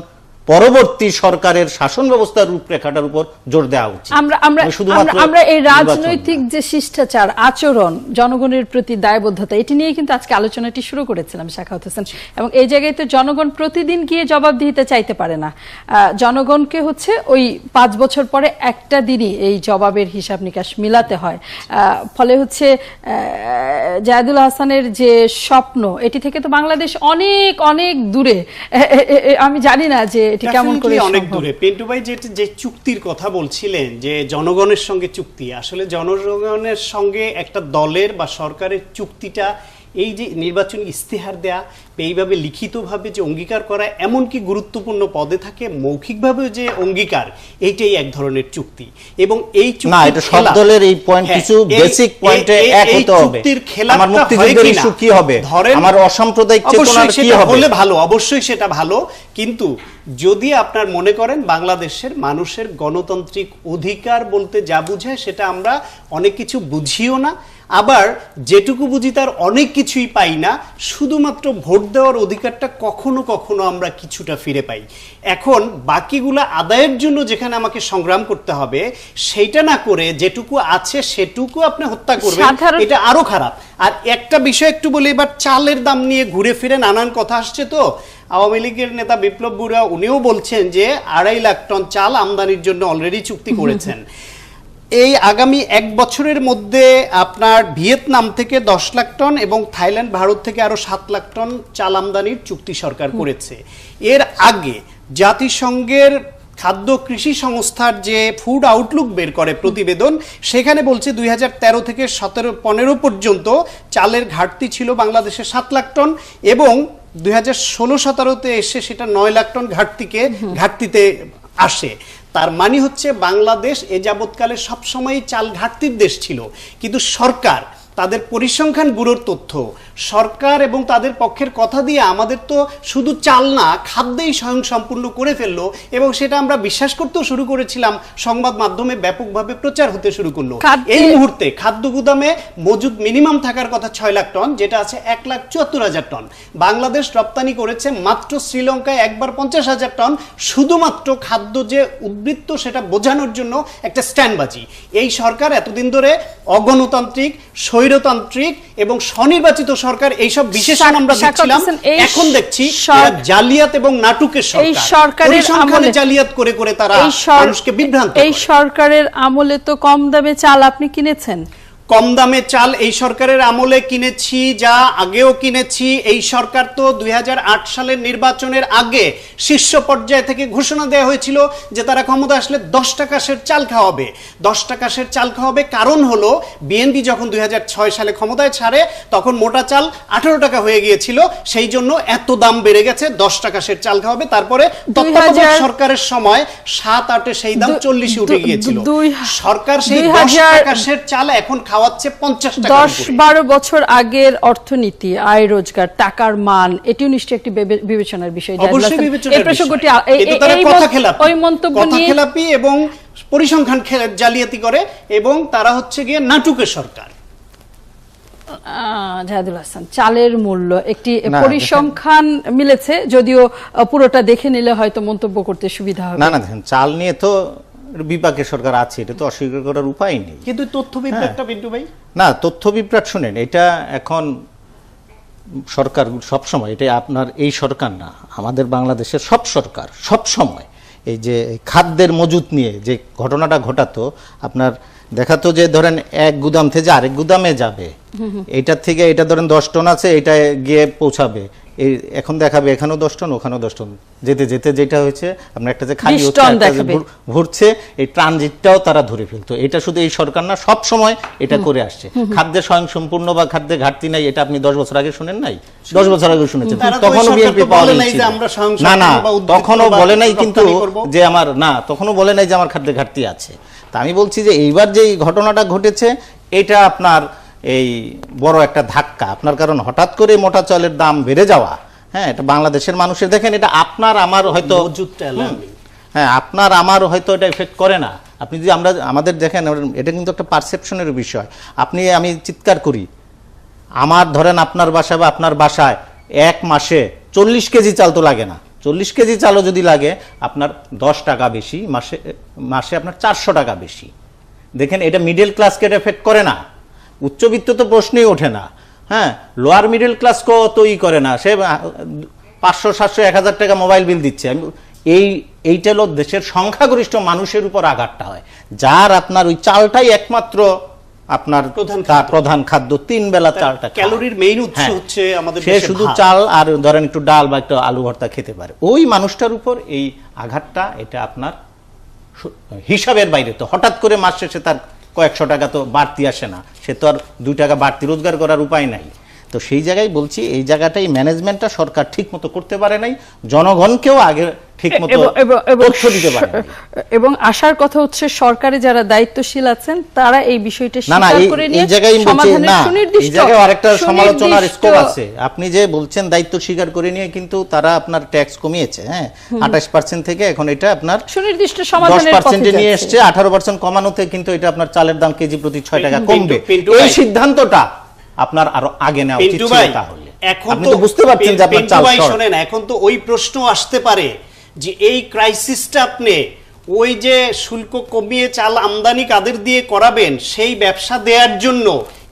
পরবর্তী সরকারের শাসন ব্যবস্থার রূপরেখাটার উপর জোর দেওয়া উচিত। আমরা এই রাজনৈতিক যে শিষ্টাচার, আচরণ, জনগণের প্রতি দায়বদ্ধতা, এটি নিয়ে কিন্তু আজকে আলোচনাটি শুরু করেছিলাম সাখাওয়াত হোসেন। এবং এই জায়গায় তো জনগণ প্রতিদিন গিয়ে জবাবদিহিতে চাইতে পারে না। জনগণকে হচ্ছে ওই 5 বছর পরে একটা দিনই এই জবাবের হিসাব নিকাশ মিলাতে হয়। ফলে হচ্ছে জাহিদুল হাসানের যে স্বপ্ন, এটি থেকে তো বাংলাদেশ অনেক অনেক দূরে। আমি জানি না যে অনেক দূরে। পিন্টু ভাই যে চুক্তির কথা বলছিলেন, যে জনগণের সঙ্গে চুক্তি, আসলে জনগণের সঙ্গে একটা দলের বা সরকারের চুক্তিটা এই যে নির্বাচনী ইস্তেহার দেয়া, এইভাবে লিখিতভাবে যে অঙ্গীকার করা, এমনকি গুরুত্বপূর্ণ পদে থাকে মৌখিকভাবে যে অঙ্গীকার, এইটাই এক ধরনের চুক্তি। এবং এই অবশ্যই সেটা ভালো, কিন্তু যদি আপনার মনে করেন বাংলাদেশের মানুষের গণতান্ত্রিক অধিকার বলতে যা বুঝায় সেটা আমরা অনেক কিছু বুঝিও না, আবার যেটুকু বুঝি তার অনেক কিছুই পাই না। শুধুমাত্র ভোট দেওয়ার অধিকারটা কখনো কখনো আমরা কিছুটা ফিরে পাই। এখন বাকিগুলো আদায়ের জন্য যেখানে আমাকে সংগ্রাম করতে হবে, সেইটা না করে যেটুকু আছে সেটুকু আপনি হত্যা করবেন, এটা আরো খারাপ। আর একটা বিষয় একটু বলি, এবার চালের দাম নিয়ে ঘুরে ফিরে নানান কথা আসছে। তো আওয়ামী লীগের নেতা বিপ্লব বুড়া উনিও বলছেন যে 2.5 লাখ টন চাল আমদানির জন্য অলরেডি চুক্তি করেছেন। এই আগামী 1 বছরের মধ্যে আপনার ভিয়েতনাম থেকে 10 লাখ টন এবং থাইল্যান্ড, ভারত থেকে আরো 7 লাখ টন চাল আমদানির চুক্তি সরকার করেছে। এর আগে জাতিসংঘের খাদ্য কৃষি সংস্থার যে ফুড আউটলুক বের করে প্রতিবেদন, সেখানে বলছে 2013 থেকে 17-15 পর্যন্ত চালের ঘাটতি ছিল বাংলাদেশে 7 লাখ টন এবং 2016-17-তে এসে সেটা 9 লাখ টন ঘাটতিতে আসে। তার মানে হচ্ছে বাংলাদেশ এ যাবৎকালে সবসময় চাল ঘাটতির দেশ ছিল, কিন্তু সরকার তাদের পরিসংখ্যান ব্যুরোর তথ্য, সরকার এবং তাদের পক্ষের কথা দিয়ে আমাদের তো শুধু চাল না খাদ্যেই স্বয়ংসম্পূর্ণ করে ফেললো এবং সেটা আমরা বিশ্বাস করতেও শুরু করেছিলাম, সংবাদ মাধ্যমে ব্যাপকভাবে প্রচার হতে শুরু করলো। এই মুহূর্তে খাদ্য গুদামে মজুদ মিনিমাম থাকার কথা 6 লাখ টন, যেটা আছে 1,74,000 টন। বাংলাদেশ রপ্তানি করেছে মাত্র শ্রীলঙ্কায় একবার 50,000 টন, শুধুমাত্র খাদ্য যে উদ্বৃত্ত সেটা বোঝানোর জন্য একটা স্ট্যান্ডবাজি। এই সরকার এতদিন ধরে অগণতান্ত্রিক, স্বৈরতান্ত্রিক এবং স্বনির্বাচিত সরকার, এইসব বিশেষণ আমরা দেখছিলাম, এখন দেখছি জালিয়াত এবং নাটকের সরকার। পরিসংখ্যানে জালিয়াত করে করে তারা মানুষকে বিভ্রান্ত করে। এই সরকারের আমলে তো কম দামে চাল আপনি কিনেছেন। কম দামে চাল এই সরকারের আমলে কিনেছি, যা আগেও কিনেছি। এই সরকার তো 2008 সালের নির্বাচনের আগে শীর্ষ পর্যায়ে থেকে ঘোষণা দেওয়া হয়েছিল যে তারা ক্ষমতা আসলে 10 টাকা সের চাল খাওয়াবে। 10 টাকা সের চাল খাওয়াবে কারণ হলো বিএনপি যখন 2006 সালে ক্ষমতায় ছাড়ে তখন মোটা চাল 18 টাকা হয়ে গিয়েছিল, সেই জন্য এত দাম বেড়ে গেছে, 10 টাকা সের চাল খাওয়াবে। তারপরে তত্ত্বাবধায়ক সরকারের সময় 7-8-এ সেই দাম 40-এ উঠে গিয়েছিল। সরকার সেই 10 টাকা সের চাল এখন খাওয়াচ্ছে 50 টাকা। 10-12 বছর আগের অর্থনীতি, আয় রোজগার, টাকার মান, এটিও নিশ্চয়ই একটি বিবেচনার বিষয়। অবশ্যই বিবেচনার এই প্রসঙ্গটি ওই মন্তব্য নিয়ে খেলাপি এবং পরিসংখ্যান জালিয়াতি করে এবং তারা হচ্ছে গিয়ে নাটকের সরকার। জাহেদুল হাসান, চালের মূল্য একটি পরিসংখ্যান মিলেছে, যদিও পুরোটা দেখে নিলে হয়তো মন্তব্য করতে সুবিধা হবে। না দেখেন, চাল নিয়ে তো বিপাকে সরকার আছে, এটা তো অস্বীকার করার উপায় নেই। কিন্তু তথ্য বিভ্রাটটা বিন্দু ভাই, না তথ্য বিভ্রাট শুনেন, এটা এখন সরকার সবসময়, এটা আপনার এই সরকার না, আমাদের বাংলাদেশের সব সরকার সব সময় এই যে খাদ্যের মজুত নিয়ে যে ঘটনাটা ঘটাতো, আপনার দেখাতো যে ধরেন এক গুদাম থেকে আরেক গুদামে যাবে, এইটার থেকে এটা ধরেন 10 টন আছে, এটা গিয়ে পৌঁছাবে, এই এখন দেখাবে এখানেও 10 টন ওখানেও 10 টন, যেতে যেতে যেটা হয়েছে আপনার একটা যে খালি ঘুরছে, এই ট্রানজিটটাও তারা ধরে ফেলতো। এটা শুধু এই সরকার না, সব সময় এটা করে আসছে। খাদ্যের স্বয়ংসম্পূর্ণ বা খাদ্যে ঘাটতি নাই, এটা আপনি 10 বছর আগে শুনেন নাই? 10 বছর আগে শুনেছেন, তখনও বিএনপি পাওয়া না, তখনও বলে নাই কিন্তু যে আমার না, তখনও বলে নাই যে আমার খাদ্যে ঘাটতি আছে। তা আমি বলছি যে এইবার যে ঘটনাটা ঘটেছে এটা আপনার এই বড় একটা ধাক্কা আপনার, কারণ হঠাৎ করে মোটা চালের দাম বেড়ে যাওয়া, হ্যাঁ, এটা বাংলাদেশের মানুষের দেখেন, এটা আপনার আমার হয়তো আপনার আমার হয়তো এটা এফেক্ট করে না। আপনি যদি আমাদের দেখেন, এটা কিন্তু একটা পারসেপশনের বিষয়। আমি চিৎকার করি, আমার ধরেন আপনার বাসায় বা আপনার বাসায় এক মাসে 40 কেজি চাল তো লাগে না, 40 কেজি চালও যদি লাগে আপনার 10 টাকা বেশি, মাসে আপনার 400 টাকা বেশি। দেখেন, এটা মিডল ক্লাসকে এটা এফেক্ট করে না, উচ্চবিত্ত তো প্রশ্নই ওঠে না, হ্যাঁ, লোয়ার মিডল ক্লাসকেও তো করে না, সে 500, 700, 1000 টাকা মোবাইল বিল দিচ্ছে। এইটা হলো দেশের সংখ্যাগরিষ্ঠ মানুষের উপর আঘাতটা হয়, যার আপনার ওই চালটাই একমাত্র আপনার প্রধান খাদ্য, 3 বেলা চালটা, ক্যালোরির মেইন উৎস হচ্ছে আমাদের, সে শুধু চাল আর ধরেন একটু ডাল বা একটু আলু ভর্তা খেতে পারে, ওই মানুষটার উপর এই আঘাতটা, এটা আপনার হিসাবের বাইরে। তো হঠাৎ করে মাস শেষে তার কয়েকশো টাকা তো বাড়তি আসে না, সে তো আর 2 টাকা বাড়তি রোজগার করার উপায় নাই। তো সেই জায়গায় বলছি, এই জায়গাটাই ম্যানেজমেন্টটা সরকার ঠিক মতো করতে পারে নাই, জনগণকেও আগে ঠিক মতো তথ্য দিতে পারে। এবং আশার কথা হচ্ছে সরকারে যারা দায়িত্বশীল আছেন তারা এই বিষয়টা স্বীকার করে নিয়ে এই জায়গায় বলছি না, এই জায়গায় আরেকটা সমালোচনার স্কোপ আছে। আপনি যে বলছেন দায়িত্ব স্বীকার করে নিয়ে, কিন্তু তারা আপনার ট্যাক্স কমিয়েছে, হ্যাঁ, 28% থেকে এখন এটা আপনার সুনির্দিষ্ট সমাধানের পথে 10% নিয়ে এসেছে, 18% কমানোতে কিন্তু এটা আপনার চালের দাম কেজি প্রতি 6 টাকা কমবে। এই সিদ্ধান্তটা আপনার আরো আগে নেওয়া উচিত ছিল। তাহলে আপনি তো বুঝতে পারছেন যে আপনার চাল শোনেন, এখন তো ওই প্রশ্ন আসতে পারে যে এই ক্রাইসিসটা আপনি ওই যে শুল্ক কমিয়ে চাল আমদানি কাদের দিয়ে করাবেন, সেই ব্যবসা দেওয়ার জন্য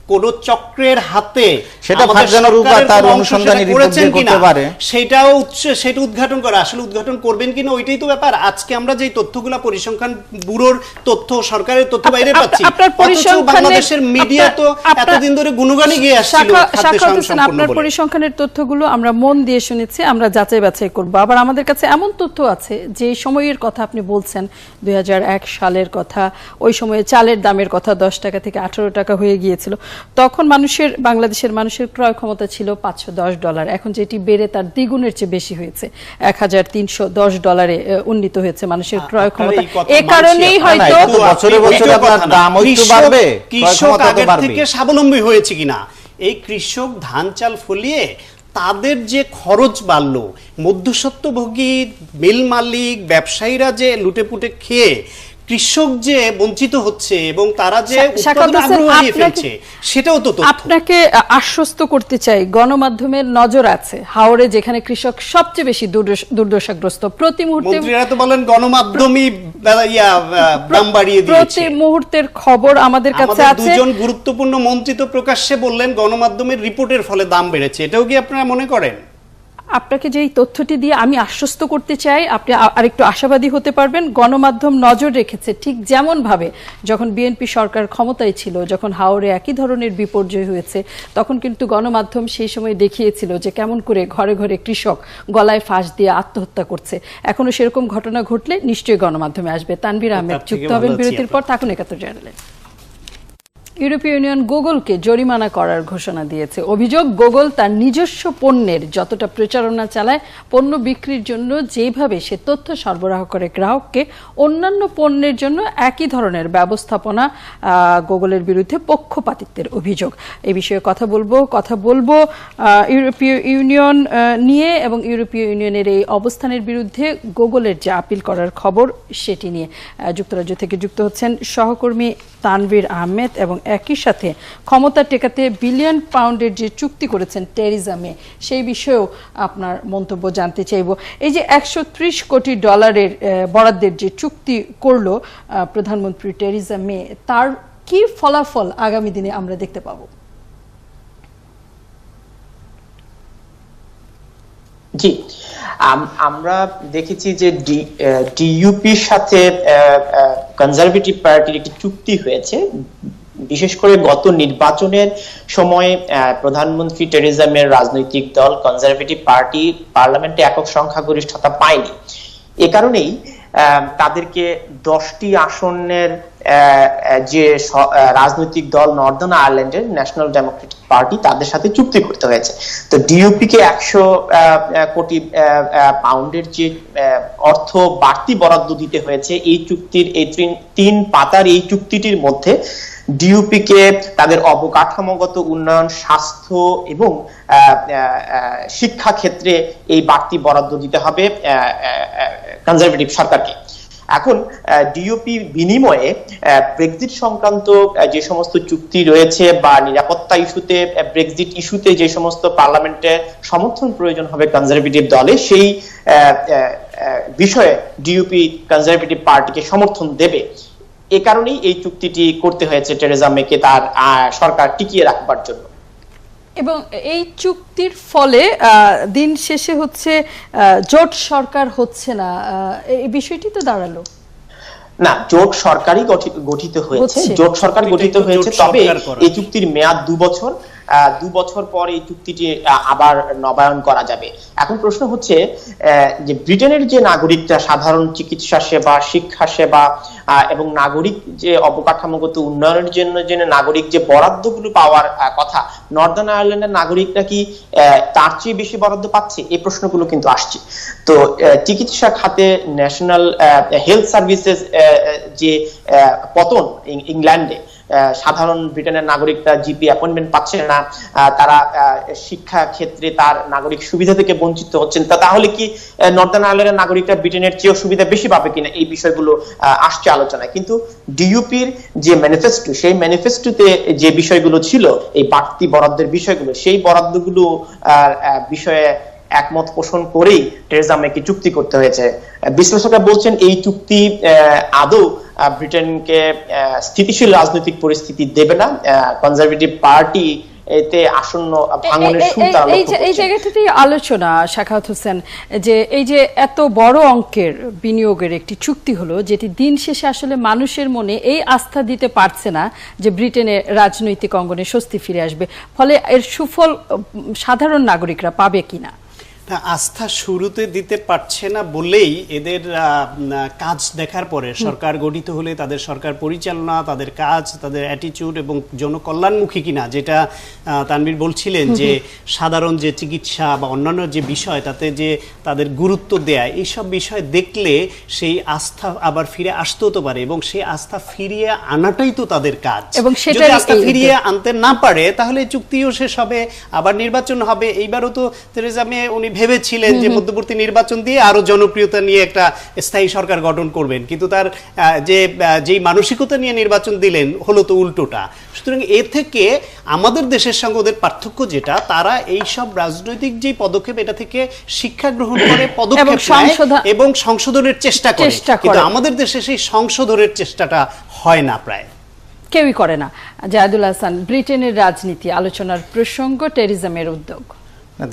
কোন চক্রের হাতে সেটা আমাদের ফারজানা রূপা সরকারের তার কোনো অংশ অনুসন্ধানী সেটা রিপোর্ট করেছেন দিয়ে করতে কিনা, পারে। সেটা উদ্ঘাটন করা, আসলে উদ্ঘাটন করবেন কিনা ওইটাই তো ব্যাপার। আজকে আমরা যে তথ্যগুলা পরিসংখ্যান ব্যুরোর তথ্য, সরকারের তথ্য বাইরে পাচ্ছি, আপনার অথচ বাংলাদেশের মিডিয়া তো এতদিন ধরে গুণগানই গিয়ে আসছিল খাদ্য স্বয়ংসম্পূর্ণ আপনার বলে। পরিসংখ্যানের তথ্যগুলো আমরা মন দিয়ে শুনেছি, আমরা যাচাই বাছাই করব। আবার আমাদের কাছে এমন তথ্য আছে যে সময়ের কথা আপনি বলছেন, 2001 সালের কথা, ওই সময়ে চালের দামের কথা 10 টাকা থেকে 18 টাকা হয়ে গিয়েছিল। তখন বাংলাদেশের মানুষের ক্রয় ক্ষমতা ছিল $510, এখন যেটি বেড়ে তার দ্বিগুণের চেয়ে বেশি হয়েছে, $1310 উন্নীত হয়েছে মানুষের ক্রয় ক্ষমতা। এ কারণেই হয়তো বছরে বছরে আপনার দাম একটু বাড়বে, কৃষক আগের থেকে স্বাবলম্বী হয়েছে কিনা, এই কৃষক ধান চাল ফলিয়ে তাদের যে খরচ বাড়লো, মধ্যস্বত্বভোগী মিল মালিক ব্যবসায়ীরা যে লুটেপুটে খেয়ে কৃষক যে বঞ্চিত হচ্ছে এবং তারা যে উৎপাদন আগ্রহ হারিয়ে ফেলছে, সেটাও তো তথ্য। আপনাকে আশ্বস্ত করতে চাই, গণমাধ্যমের নজর আছে হাওড়ে, যেখানে কৃষক সবচেয়ে বেশি দুর্দশাগ্রস্ত। প্রতি মুহূর্তে মন্ত্রীরা তো বলেন গণমাধ্যমই দাম বাড়িয়ে দিয়েছে, প্রতি মুহূর্তের খবর আমাদের কাছে আছে। দুজন গুরুত্বপূর্ণ মন্ত্রী তো প্রকাশ্যে বললেন গণমাধ্যমের রিপোর্টের ফলে দাম বেড়েছে। এটাও কি আপনারা মনে করেন? আপনাকে যে তথ্যটি দিয়ে আমি আশ্বস্ত করতে চাই, আপনি আরেকটু আশাবাদী হতে পারবেন। গণমাধ্যম নজর রেখেছে, ঠিক যেমন ভাবে যখন বিএনপি সরকার ক্ষমতায় ছিল, যখন হাওড়ে একই ধরনের বিপর্যয় হয়েছে, তখন কিন্তু গণমাধ্যম সেই সময় দেখিয়েছিল যে কেমন করে ঘরে ঘরে কৃষক গলায় ফাঁস দিয়ে আত্মহত্যা করছে। এখনো সেরকম ঘটনা ঘটলে নিশ্চয়ই গণমাধ্যমে আসবে। তানভীর আহমেদ যুক্ত হবেন বিরতির পর। থাকুন 71 চ্যানেলে। ইউরোপীয় ইউনিয়ন গুগলকে জরিমানা করার ঘোষণা দিয়েছে। অভিযোগ, গুগল তার নিজস্ব পণ্যের যতটা প্রচারণা চালায়, পণ্য বিক্রির জন্য যেভাবে সে তথ্য সরবরাহ করে গ্রাহককে, অন্যান্য পণ্যের জন্য একই ধরনের ব্যবস্থাপনা গুগলের বিরুদ্ধে পক্ষপাতিত্বের অভিযোগ। এই বিষয়ে কথা বলবো ইউরোপীয় ইউনিয়ন নিয়ে এবং ইউরোপীয় ইউনিয়নের এই অবস্থানের বিরুদ্ধে গুগলের যে আপিল করার খবর সেটি নিয়ে। যুক্তরাজ্য থেকে যুক্ত হচ্ছেন সহকর্মী তানভীর আহমেদ এবং একই সাথে ক্ষমতা টেকাতে বিলিয়ন পাউন্ডের যে চুক্তি করেছেন টেরিজা মে, সেই বিষয়েও আপনার মন্তব্য জানতে চাইব। এই যে $130 কোটি বরাদ্দের যে চুক্তি করলো প্রধানমন্ত্রী টেরিজা মে, তার কি ফলাফল আগামী দিনে আমরা দেখতে পাবো? জি, আমরা দেখেছি যে ডিইউপির সাথে কনজারভেটিভ পার্টির একটি চুক্তি হয়েছে। বিশেষ করে গত নির্বাচনের সময় প্রধানমন্ত্রী টেরেসা মের রাজনৈতিক দল কনজারভেটিভ পার্টি পার্লামেন্টে একক সংখ্যাগরিষ্ঠতা পায়নি। এ কারণেই তাদেরকে 10টি আসনের যে রাজনৈতিক দল নর্দার্ন আয়ারল্যান্ডের ন্যাশনাল ডেমোক্রেটিক পার্টি, তাদের সাথে চুক্তি করতে হয়েছে। তো ডিইউপি কে 100 কোটি পাউন্ডের যে অর্থ বাড়তি বরাদ্দ দিতে হয়েছে, এই চুক্তির এই 3 পাতার এই চুক্তিটির মধ্যে ডিইউপি কে তাদের অবকাঠামোগত উন্নয়ন, স্বাস্থ্য এবং শিক্ষা ক্ষেত্রে এই বাড়তি বরাদ্দ দিতে হবে কনজারভেটিভ সরকারকে। এখন ডিইউপি বিনিময়ে ব্রেক্সিট সংক্রান্ত যে সমস্ত চুক্তি রয়েছে বা নিরাপত্তা ইস্যুতে, ব্রেক্সিট ইস্যুতে যে সমস্ত পার্লামেন্টে সমর্থন প্রয়োজন হবে কনজারভেটিভ দলে, সেই বিষয়ে ডিইউপি কনজারভেটিভ পার্টিকে সমর্থন দেবে। এ কারণেই এই চুক্তিটি করতে হয়েছে টেরেসা মেকে তার সরকার টিকিয়ে রাখবার জন্য। এবং এই চুক্তির ফলে দিন শেষে হচ্ছে জোট সরকার হচ্ছে না, এই বিষয়টি তো দাঁড়ালো না। জোট সরকারই গঠিত হয়েছে, জোট সরকার গঠিত হয়েছে, তবে এই চুক্তির মেয়াদ 2 বছর। 2 বছর পর এই চুক্তিটি আবার নবায়ন করা যাবে। এখন প্রশ্ন হচ্ছে যে ব্রিটেনের যে নাগরিকরা সাধারণ চিকিৎসা সেবা, শিক্ষা সেবা এবং নাগরিক যে অবকাঠামোগত উন্নয়নের জন্য যে নাগরিক যে বরাদ্দগুলো পাওয়ার কথা, নর্দার্ন আয়ারল্যান্ডের নাগরিকরা কি তার চেয়ে বেশি বরাদ্দ পাচ্ছে? এই প্রশ্নগুলো কিন্তু আসছে। তো চিকিৎসা খাতে ন্যাশনাল হেলথ সার্ভিসেস যে পতন ইংল্যান্ডে, সাধারণ ব্রিটেনের নাগরিকরা জিপি অ্যাপয়েন্টমেন্ট পাচ্ছে না, তারা শিক্ষা ক্ষেত্রে তার নাগরিক সুবিধা থেকে বঞ্চিত হচ্ছেন। তাহলে কি নর্দার্ন আয়ারল্যান্ডের নাগরিকরা ব্রিটেনের চেয়েও সুবিধা বেশি পাবে কিনা, এই বিষয়গুলো আসছে আলোচনায়। কিন্তু ডিইউপির যে ম্যানিফেস্টো, সেই ম্যানিফেস্টোতে যে বিষয়গুলো ছিল, এই বাড়তি বরাদ্দের বিষয়গুলো, সেই বরাদ্দগুলো বিষয়ে একমত পোষণ করেই টেরেসা মেকে চুক্তি করতে হয়েছে। বিশ্লেষকরা বলছেন এই চুক্তি আদৌ ব্রিটেনকে স্থিতিশীল রাজনৈতিক পরিস্থিতি দেবে না। কনজারভেটিভ পার্টি এতে আসন্ন ভাঙনের সুতা এই জায়গাটাতেই আলোচনা শাখাওয়াত হোসেন, যে এই যে এত বড় অঙ্কের বিনিয়োগের একটি চুক্তি হলো, যেটি দিন শেষে আসলে মানুষের মনে এই আস্থা দিতে পারছে না যে ব্রিটেনের রাজনৈতিক অঙ্গনে স্বস্তি ফিরে আসবে, ফলে এর সুফল সাধারণ নাগরিকরা পাবে কিনা? আস্থা শুরুতে দিতে পারছে না বলেই এদের কাজ দেখার পরে সরকার গঠিত হলে তাদের সরকার পরিচালনা, তাদের কাজ, তাদের অ্যাটিটিউড এবং জনকল্যাণমুখী কিনা, যেটা তানভীর বলছিলেন যে সাধারণ যে চিকিৎসা বা অন্যান্য যে বিষয় তাতে যে তাদের গুরুত্ব দেয়া, এইসব বিষয় দেখলে সেই আস্থা আবার ফিরে আসতেও তো পারে, এবং সেই আস্থা ফিরিয়ে আনাটাই তো তাদের কাজ। এবং যদি আস্থা ফিরিয়ে আনতে না পারে তাহলে চুক্তিও শেষ হবে, আবার নির্বাচন হবে। এইবারও তো থেরেসা মে উনি ভেবেছিলেন যে মধ্যবর্তী নির্বাচন দিয়ে আরো জনপ্রিয়তা নিয়ে একটা স্থায়ী সরকার গঠন করবেন, কিন্তু তার যেই মানসিকতা নিয়ে নির্বাচন দিলেন হলো তো উল্টোটা। সুতরাং এ থেকে আমাদের দেশের সঙ্গে ওদের পার্থক্য যেটা, তারা এই সব রাজনৈতিক যে পদক্ষেপ এটা থেকে শিক্ষা গ্রহণ করে পদক্ষেপ এবং সংশোধনের চেষ্টা করে, কিন্তু আমাদের দেশে সেই সংশোধনের চেষ্টাটা হয় না, প্রায় কেউই করে না। জায়েদুল হাসান, ব্রিটেনের রাজনীতি আলোচনার প্রসঙ্গ, টেরিজা মের উদ্যোগ।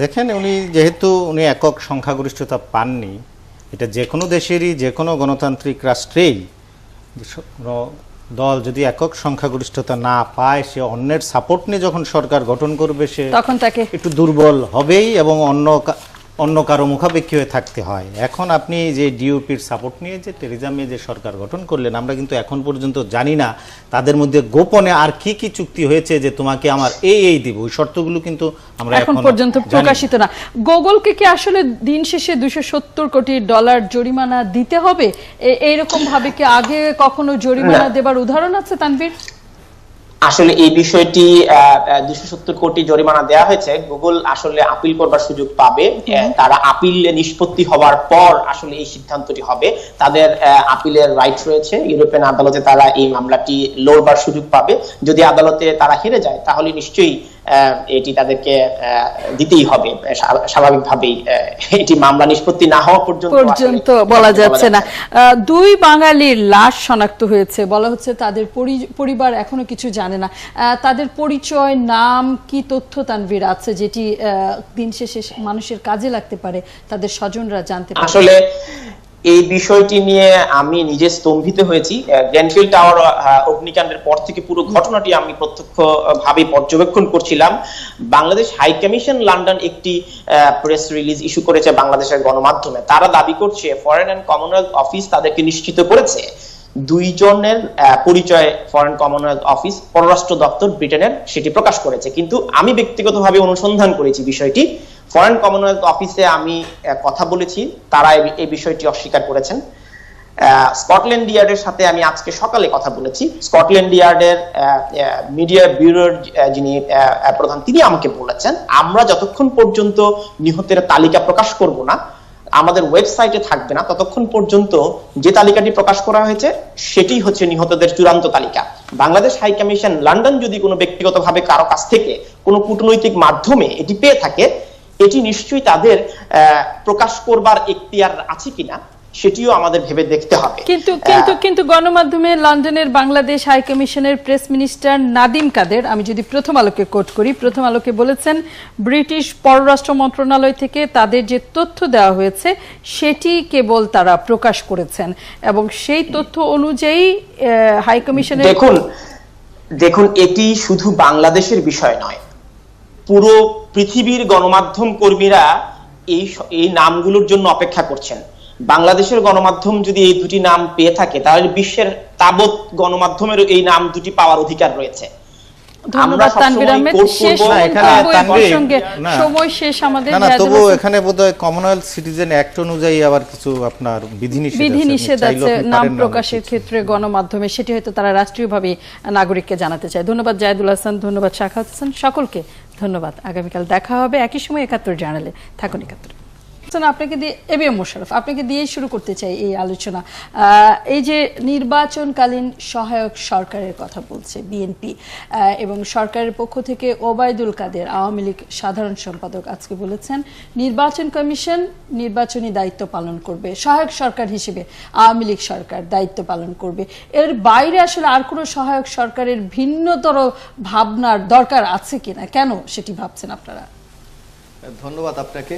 দেখেন, যেহেতু উনি একক সংখ্যাগরিষ্ঠতা পাননি, এটা যে কোনো দেশেরই যে কোনো গণতান্ত্রিক রাষ্ট্রেই দল যদি একক সংখ্যাগরিষ্ঠতা না পায়, সে অন্যের সাপোর্ট নিয়ে যখন সরকার গঠন করবে সে তখন তাকে একটু দুর্বল হবেই এবং অন্য কারো মুখাপেক্ষী হয়ে থাকতে হয়। এখন আপনি যে ডিইউপির সাপোর্ট নিয়ে যে টেরিজা মে যে সরকার গঠন করলেন, আমরা কিন্তু এখন পর্যন্ত জানি না তাদের মধ্যে গোপনে আর কি কি চুক্তি হয়েছে যে তোমাকে আমার এই দিব, ওই শর্তগুলো কিন্তু আমরা এখন পর্যন্ত প্রকাশিত না। গুগলকে কি আসলে দিন শেষে $270 কোটি জরিমানা দিতে হবে? এইরকম ভাবে কি আগে কখনো জরিমানা দেবার উদাহরণ আছে তানভীর? আসলে এই বিষয়টি 270 কোটি জরিমানা দেওয়া হয়েছে। গুগল আসলে আপিল করবার সুযোগ পাবে, তারা আপিল নিষ্পত্তি হওয়ার পর আসলে এই সিদ্ধান্তটি হবে। তাদের আপিলের রাইট রয়েছে, ইউরোপিয়ান আদালতে তারা এই মামলাটি লড়বার সুযোগ পাবে। যদি আদালতে তারা হেরে যায় তাহলে নিশ্চয়ই এটি তাদেরকে দিতেই হবে, স্বাভাবিকভাবেই এটি মামলা নিষ্পত্তি না হওয়া পর্যন্ত বলা যাচ্ছে না। 2 বাঙালির লাশ শনাক্ত হয়েছে, বলা হচ্ছে তাদের পরিবার এখনো কিছু জানে না। তাদের পরিচয়, নাম, কি তথ্য তানভীর আছে যেটি দিন শেষে মানুষের কাজে লাগতে পারে, তাদের স্বজনরা জানতে পারে? আসলে এই বিষয়টি নিয়ে আমি নিজে স্তম্ভিত হয়েছি। গ্রেনফিল টাওয়ার অগ্নিকাণ্ডের পর থেকে পুরো ঘটনাটি আমি প্রত্যক্ষভাবে পর্যবেক্ষণ করছিলাম। বাংলাদেশ হাই কমিশন লন্ডন একটি প্রেস রিলিজ ইস্যু করেছে বাংলাদেশের গণমাধ্যমে। তারা দাবি করছে ফরেন অ্যান্ড কমনওয়েলথ অফিস তাদেরকে নিশ্চিত করেছে 2 জনের পরিচয় ফরেন কমনওয়েলথ অফিস, পররাষ্ট্র দপ্তর ব্রিটেনের সেটি প্রকাশ করেছে। কিন্তু আমি ব্যক্তিগতভাবে অনুসন্ধান করেছি বিষয়টি। ফরেন কমনওয়েলথ অফিসে আমি কথা বলেছি, তারা এই বিষয়টি অস্বীকার করেছেন। স্কটল্যান্ড ইয়ার্ডের সাথে আমি আজকে সকালে কথা বলেছি। স্কটল্যান্ড ইয়ার্ডের মিডিয়া ব্যুরোর যিনি প্রধান, তিনি আমাকে বলেছেন আমরা যতক্ষণ পর্যন্ত নিহতের তালিকা প্রকাশ করব না, আমাদের ওয়েবসাইটে থাকবে না, ততক্ষণ পর্যন্ত যে তালিকাটি প্রকাশ করা হয়েছে সেটি হচ্ছে নিহতদের চূড়ান্ত তালিকা। বাংলাদেশ হাই কমিশন লন্ডন যদি কোনো ব্যক্তিগতভাবে কারো কাছ থেকে কোনো কূটনৈতিক মাধ্যমে এটি পেয়ে থাকে, এটি নিশ্চয়ই তাদের প্রকাশ করবার এখতিয়ার আছে কিনা সেটিও আমাদের ভেবে দেখতে হবে। কিন্তু গণমাধ্যমে লন্ডনের বাংলাদেশ হাই কমিশনের প্রেস মিনিস্টার নাদিম কাদের, আমি যদি প্রথম আলোকে কোট করি, প্রথম আলোকে বলেছেন ব্রিটিশ পররাষ্ট্র মন্ত্রণালয় থেকে তাদের যে তথ্য দেওয়া হয়েছে সেটি কেবল তারা প্রকাশ করেছেন এবং সেই তথ্য অনুযায়ী হাই কমিশনের দেখুন এটি শুধু বাংলাদেশের বিষয় নয়, পুরো পৃথিবীর গণমাধ্যম কর্মীরা এই নামগুলোর জন্য অপেক্ষা করছেন। বাংলাদেশের গণমাধ্যম যদি এই 2টি নাম পেয়ে থাকে তাহলে বিশ্বের তাবৎ গণমাধ্যমের এই নাম 2টি পাওয়ার অধিকার রয়েছে। এখানে বোধহয় কমনওয়েলথ সিটিজেন অ্যাক্ট অনুযায়ী আবার কিছু আপনার বিধিনিষেধ আছে নাম প্রকাশের ক্ষেত্রে গণমাধ্যমে, সেটি হয়তো তারা রাষ্ট্রীয়ভাবে নাগরিককে জানাতে চায়। ধন্যবাদ জায়েদুল হাসান, ধন্যবাদ শাখাওয়াত হোসেন, সকলকে ধন্যবাদ। আগামীকাল দেখা হবে একই সময় 71 জার্নালে। থাকুন 71। আপনাকে দিয়ে এবিএম মোশাররফ, আপনাকে দিয়েই শুরু করতে চাই এই আলোচনা। এই যে নির্বাচনকালীন সহায়ক সরকারের কথা বলছে বিএনপি এবং সরকারের পক্ষ থেকে ওবায়দুল কাদের আওয়ামী লীগ সাধারণ সম্পাদক আজকে বলেছেন নির্বাচন কমিশন নির্বাচনী দায়িত্ব পালন করবে, সহায়ক সরকার হিসেবে আওয়ামী লীগ সরকার দায়িত্ব পালন করবে। এর বাইরে আসলে আর কোনো সহায়ক সরকারের ভিন্নতর ভাবনার দরকার আছে কিনা, কেন সেটি ভাবছেন আপনারা? ধন্যবাদ আপনাকে।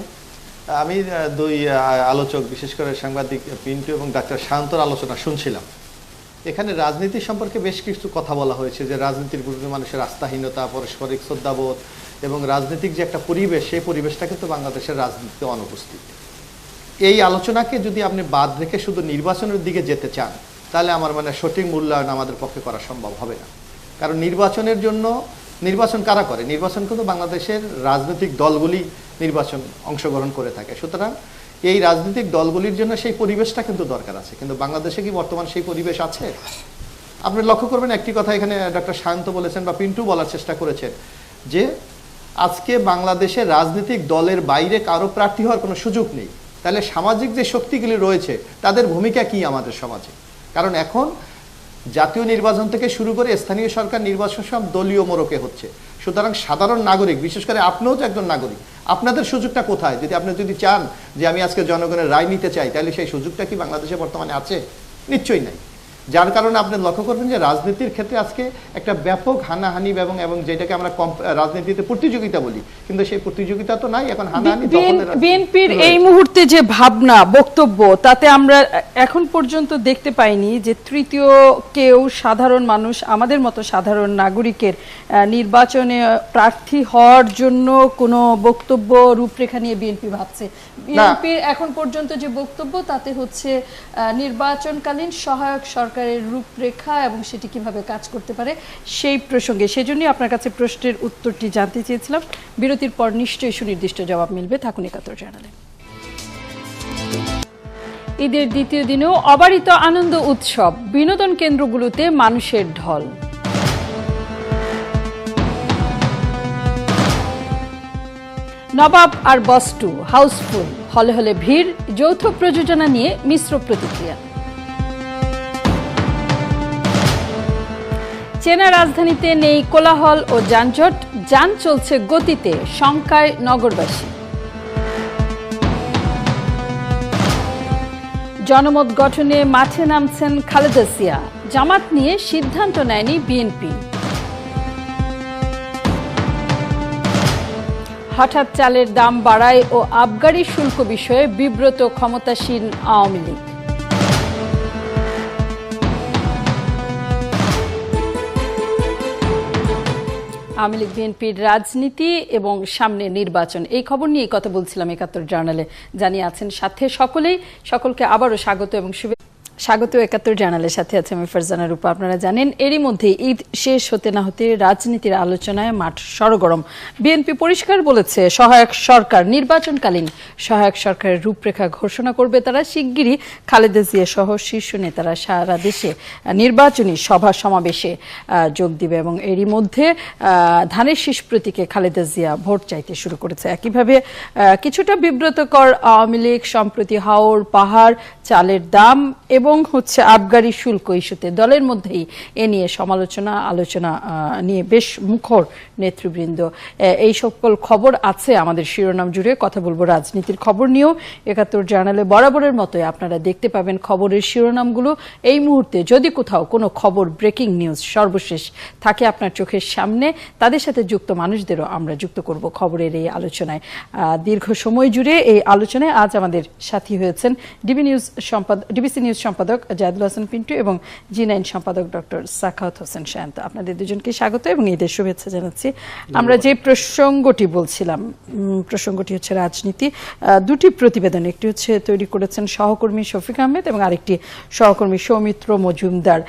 আমি দুই আলোচক বিশেষ করে সাংবাদিক পিন্টু এবং ডাক্তার শান্তর আলোচনা শুনছিলাম। এখানে রাজনীতি সম্পর্কে বেশ কিছু কথা বলা হয়েছে, যে রাজনীতির প্রতি মানুষের আস্থাহীনতা, পারস্পরিক শ্রদ্ধাবোধ এবং রাজনৈতিক যে একটা পরিবেশ, সেই পরিবেশটা কিন্তু বাংলাদেশের রাজনীতিতে অনুপস্থিত। এই আলোচনাকে যদি আপনি বাদ রেখে শুধু নির্বাচনের দিকে যেতে চান, তাহলে আমার মানে সঠিক মূল্যায়ন আমাদের পক্ষে করা সম্ভব হবে না। কারণ নির্বাচনের জন্য, নির্বাচন কারা করে? নির্বাচন কিন্তু বাংলাদেশের রাজনৈতিক দলগুলি নির্বাচন অংশগ্রহণ করে থাকে। সুতরাং এই রাজনৈতিক দলগুলির জন্য সেই পরিবেশটা কিন্তু দরকার আছে, কিন্তু বাংলাদেশে কি বর্তমান সেই পরিবেশ আছে? আপনি লক্ষ্য করবেন একটি কথা এখানে ডক্টর শান্ত বলেছেন বা পিন্টু বলার চেষ্টা করেছেন, যে আজকে বাংলাদেশের রাজনৈতিক দলের বাইরে কারো প্রার্থী হওয়ার কোনো সুযোগ নেই। তাহলে সামাজিক যে শক্তিগুলি রয়েছে তাদের ভূমিকা কি আমাদের সমাজে? কারণ এখন জাতীয় নির্বাচন থেকে শুরু করে স্থানীয় সরকার নির্বাচন সব দলীয় মোড়কে হচ্ছে। সুতরাং সাধারণ নাগরিক, বিশেষ করে আপনিও তো একজন নাগরিক, আপনাদের সুযোগটা কোথায়? আপনি যদি চান যে আমি আজকে জনগণের রায় নিতে চাই, তাহলে সেই সুযোগটা কি বাংলাদেশে বর্তমানে আছে? নিশ্চয়ই নাই। যার কারণে আপনি লক্ষ্য করবেন যে রাজনীতির ক্ষেত্রে আজকে একটা ব্যাপক হানাহানি এবং যেটাকে আমরা রাজনীতিতে প্রতিযোগিতা বলি, কিন্তু সেই প্রতিযোগিতা তো নাই এখন। হানাহানি বিএনপির এই মুহূর্তে যে ভাবনা, বক্তব্য, তাতে আমরা এখন পর্যন্ত দেখতে পাইনি যে তৃতীয় কেউ, সাধারণ মানুষ, আমাদের মতো সাধারণ নাগরিকের নির্বাচনে প্রার্থী হওয়ার জন্য কোনো বক্তব্য, রূপরেখা নিয়ে বিএনপি ভাবছে। বিএনপির এখন পর্যন্ত যে বক্তব্য, তাতে হচ্ছে নির্বাচনকালীন সহায়ক সরকারের রূপরেখা এবং সেটি কিভাবে কাজ করতে পারে সেই প্রসঙ্গে। সেজন্যই আপনার কাছে প্রশ্নের উত্তরটি জানতে চেয়েছিলাম। বিরতির পর নিশ্চয়ই সুনির্দিষ্ট জবাব মিলবে। থাকুন একাত্তর জানালে। ঈদের দ্বিতীয় দিনেও অবারিত আনন্দ উৎসব, বিনোদন কেন্দ্রগুলোতে মানুষের ঢল। নবাব আর বস 2 হাউসফুল, হলে হলে ভিড়, যৌথ প্রযোজনা নিয়ে মিশ্র প্রতিক্রিয়া। চেনা রাজধানীতে নেই কোলাহল ও যানজট, যান চলছে গতিতে, শঙ্কায় নগরবাসী। জনমত গঠনে মাঠে নামছেন খালেদা জিয়া, জামাত নিয়ে সিদ্ধান্ত নেয়নি বিএনপি। হঠাৎ চালের দাম বাড়ায় ও আবগারি শুল্ক বিষয়ে বিব্রত ক্ষমতাসীন আওয়ামী লীগ। আওয়ামী লীগ বিএনপির রাজনীতি এবং সামনে নির্বাচন, এই খবর নিয়ে কথা বলছিলাম একাত্তর জার্নালে। জানিয়ে আছেন সাথে সকলকে আবারও স্বাগত এবং স্বাগত একাত্তর জার্নালের সাথে আছে আমি ফারজানা রূপা। আপনারা জানেন এরই মধ্যে ঈদ শেষ হতে না হতে রাজনীতির আলোচনায় মাঠ সরগরম। বিএনপি পরিষ্কার বলেছে সহায়ক সরকার, নির্বাচনকালীন সহায়ক সরকারের রূপরেখা ঘোষণা করবে তারা শিগগিরই। খালেদা জিয়া সহ শীর্ষ নেতারা সারা দেশে নির্বাচনী সভা সমাবেশে যোগ দিবে এবং এরই মধ্যে ধানের শীষ প্রতীকে খালেদা জিয়া ভোট চাইতে শুরু করেছে। একইভাবে কিছুটা বিব্রতকর আওয়ামী লীগ সম্প্রতি হাওর পাহাড়, চালের দাম এবং আবগারি শুল্ক ইস্যুতে দলের মধ্যেই এ নিয়ে আলোচনা নিয়ে বেশ মুখর নেতৃবৃন্দ। এই সকল খবর আছে আমাদের শিরোনাম জুড়ে। কথা বলবো রাজনীতির খবর নিয়েও। একাত্তর জার্নালে বরাবরের মতোই আপনারা দেখতে পাবেন খবরের শিরোনামগুলো। এই মুহূর্তে যদি কোথাও কোনো খবর, ব্রেকিং নিউজ সর্বশেষ থাকে আপনার চোখের সামনে, তাদের সাথে যুক্ত মানুষদেরও আমরা যুক্ত করব খবরের এই আলোচনায়। দীর্ঘ সময় জুড়ে এই আলোচনায় আজ আমাদের সাথী হয়েছেন ডিবিসি নিউজ সম্পাদক জায়দুল হাসান পিন্টু এবং জি9 সম্পাদক ডক্টর সাখাওয়াত হোসেন শান্ত। আপনাদের দুজনকে স্বাগত এবং ঈদের শুভেচ্ছা জানাচ্ছি। আমরা যে প্রসঙ্গটি বলছিলাম, প্রসঙ্গটি হচ্ছে রাজনীতি। দুটি প্রতিবেদন, একটি হচ্ছে তৈরি করেছেন সহকর্মী শফিক আহমেদ এবং আরেকটি সহকর্মী সৌমিত্র মজুমদার।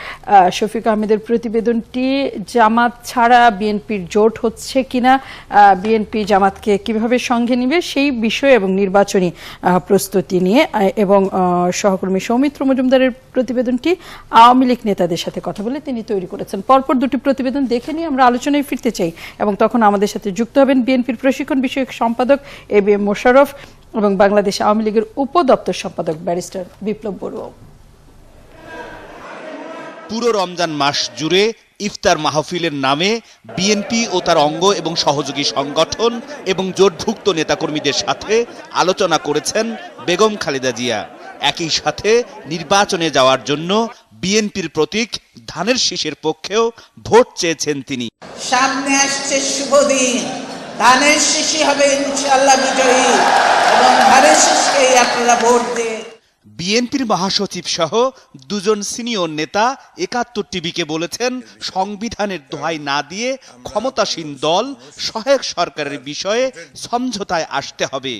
শফিক আহমেদের প্রতিবেদনটি জামাত ছাড়া বিএনপির জোট হচ্ছে কিনা, বিএনপি জামাতকে কিভাবে সঙ্গে নিবে সেই বিষয়ে এবং নির্বাচনী প্রস্তুতি নিয়ে, এবং সহকর্মী সৌমিত্র মজুমদারের প্রতিবেদনটি আওয়ামী লীগ নেতাদের সাথে কথা বলে তিনি তৈরি করেছেন। পরপর দুটি প্রতিবেদন দেখে নিয়ে আমরা আলোচনায় ফিরতে চাই এবং তখন আমাদের সাথে যুক্ত হবেন বিএনপির প্রশিক্ষণ বিষয়ক সম্পাদক এবিএম মোশাররফ এবং বাংলাদেশ আওয়ামী লীগের উপদপ্তর সম্পাদক ব্যারিস্টার বিপ্লব বড়ুয়া। পুরো রমজান মাস জুড়ে ইফতার মাহফিলের নামে বিএনপি ও তার অঙ্গ এবং সহযোগী সংগঠন এবং জোটভুক্ত নেতাকর্মীদের সাথে আলোচনা করেছেন বেগম খালেদা জিয়া। একই সাথে নির্বাচনে যাওয়ার জন্য বিএনপির প্রতীক ধানের শীষের পক্ষেও ভোট চেয়েছেন তিনি। সামনে আসছে শুভ দিন, ধানের শীষই হবে ইনশাআল্লাহ বিজয়ী এবং ধানের শীষকেই আপনারা ভোট দিয়ে। বিএনপির মহাসচিব সহ দুজন সিনিয়র নেতা ৭১ টিভিকে বলেছেন, সংবিধানের দোহাই না দিয়ে ক্ষমতাসীন দল সহায়ক সরকারের বিষয়ে সমঝোতায় আসতে হবে।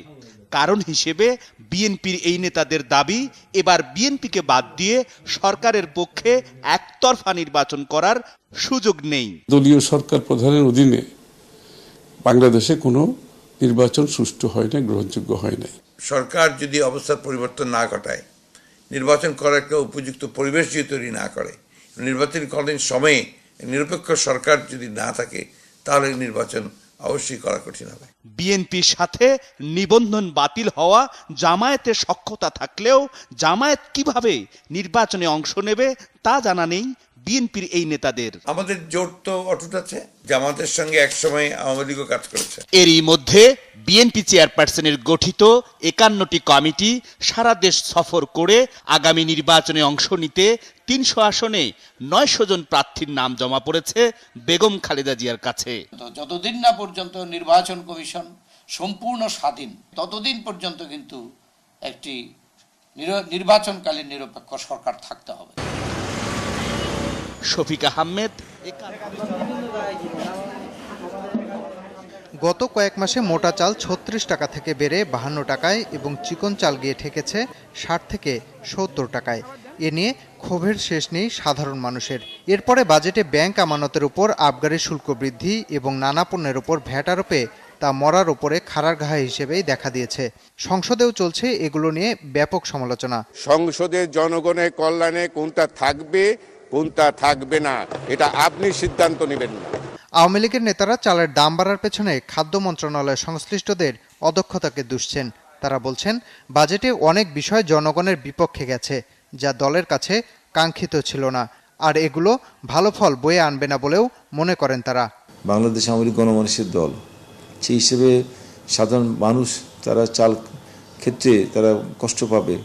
কারণ হিসেবে বিএনপির এই নেতাদের দাবি, এবার বিএনপিকে বাদ দিয়ে সরকারের পক্ষে একতরফা নির্বাচন করার সুযোগ নেই। দলীয় সরকার প্রধানের অধীনে বাংলাদেশে কোনো নির্বাচন সুষ্ঠু হয় না, গ্রহণযোগ্য হয় নাই। সরকার যদি অবস্থার পরিবর্তন না ঘটায়, নির্বাচন করার একটা উপযুক্ত পরিবেশ যদি তৈরি না করে, নির্বাচনকালীন সময়ে নিরপেক্ষ সরকার যদি না থাকে, তাহলে নির্বাচন অবশ্যই করা কঠিন হবে। বিএনপির সাথে নিবন্ধন বাতিল হওয়া জামায়াতের সখ্যতা থাকলেও জামায়াত কিভাবে নির্বাচনে অংশ নেবে তা জানা নেই বিএনপির এই নেতাদের। আমাদের জোট তো অটুট আছে, জামাতের সঙ্গে একসময় আওয়ামী লীগও কাজ করেছে। এরই মধ্যে বিএনপি চেয়ারপারসনের গঠিত ৫১টি কমিটি সারা দেশ সফর করে আগামী নির্বাচনে অংশ নিতে ৩০০ আসনে ৯০০ জন প্রার্থীর নাম জমা পড়েছে বেগম খালেদা জিয়ার কাছে। যতদিন না পর্যন্ত নির্বাচন কমিশন সম্পূর্ণ স্বাধীন, ততদিন পর্যন্ত কিন্তু একটি নির্বাচনকালীন নিরপেক্ষ সরকার থাকতে হবে। শফিক আহমেদ। গত কয়েক মাসে মোটা চাল ৩৬ টাকা থেকে বেড়ে ৫২ টাকায় এবং চিকন চাল গিয়ে ঠেকেছে ৬০ থেকে ৭০ টাকায়। এ নিয়ে ক্ষোভের শেষ নেই সাধারণ মানুষের। এরপরে বাজেটে ব্যাংক আমানতের উপর আবগারি শুল্ক বৃদ্ধি এবং নানা পণ্যের উপর ভ্যাট আরোপে তা মরার উপরে খাড়ার ঘা হিসেবেই দেখা দিয়েছে। সংসদেও চলছে এগুলো নিয়ে ব্যাপক সমালোচনা। সংসদে জনগণের কল্যাণে কোনটা থাকবে কোনটা থাকবে না, এটা আপনি সিদ্ধান্ত নেবেন না। আওয়ামী লীগের নেতারা চালের দাম বাড়ার পেছনে খাদ্য মন্ত্রণালয় সংশ্লিষ্টদের অদক্ষতাকে দুষছেন। তারা বলছেন, বাজেটে অনেক বিষয় জনগণের বিপক্ষে গেছে, যা দলের কাছে কাঙ্ক্ষিত ছিল না, আর এগুলো ভালো ফল বয়ে আনবে না বলেও মনে করেন তারা। বাংলাদেশ আওয়ামী লীগ গণমানুষের দল, সেই হিসেবে সাধারণ মানুষ তারা চাল ক্ষেত্রে তারা কষ্ট পাবে,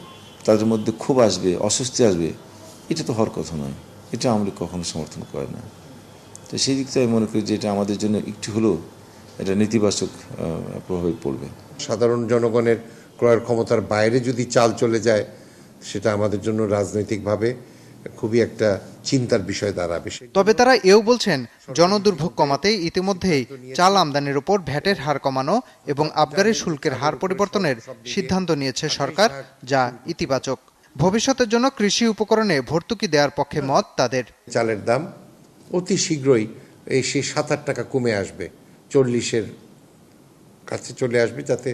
তাদের মধ্যে ক্ষোভ আসবে, অস্বস্তি আসবে, এটা তো হওয়ার কথা নয়। এটা আওয়ামী লীগ কখনো সমর্থন করে না। তো সেই দিক থেকে মনে করি যে এটা আমাদের জন্য একটু হলেও এটা নেতিবাচক প্রভাবে পড়বে। সাধারণ জনগণের ক্রয়ের ক্ষমতার বাইরে যদি চাল চলে যায়, সেটা আমাদের জন্য রাজনৈতিকভাবে খুবই একটা চিন্তার বিষয় দাঁড়াবে। তবে তারা এও বলছেন, জনদুর্ভোগ কমাতে ইতিমধ্যেই চাল আমদানির উপর ভ্যাটের হার কমানো এবং আবগারি শুল্কের হার পরিবর্তনের সিদ্ধান্ত নিয়েছে সরকার, যা ইতিবাচক। ভবিষ্যতের জন্য কৃষি উপকরণে ভর্তুকি দেওয়ার পক্ষে মত তাদের। চালের দাম অতি শীঘ্রই সেই ৭-৮ টাকা কমে আসবে, ৪০-এর কাছে চলে আসবে, যাতে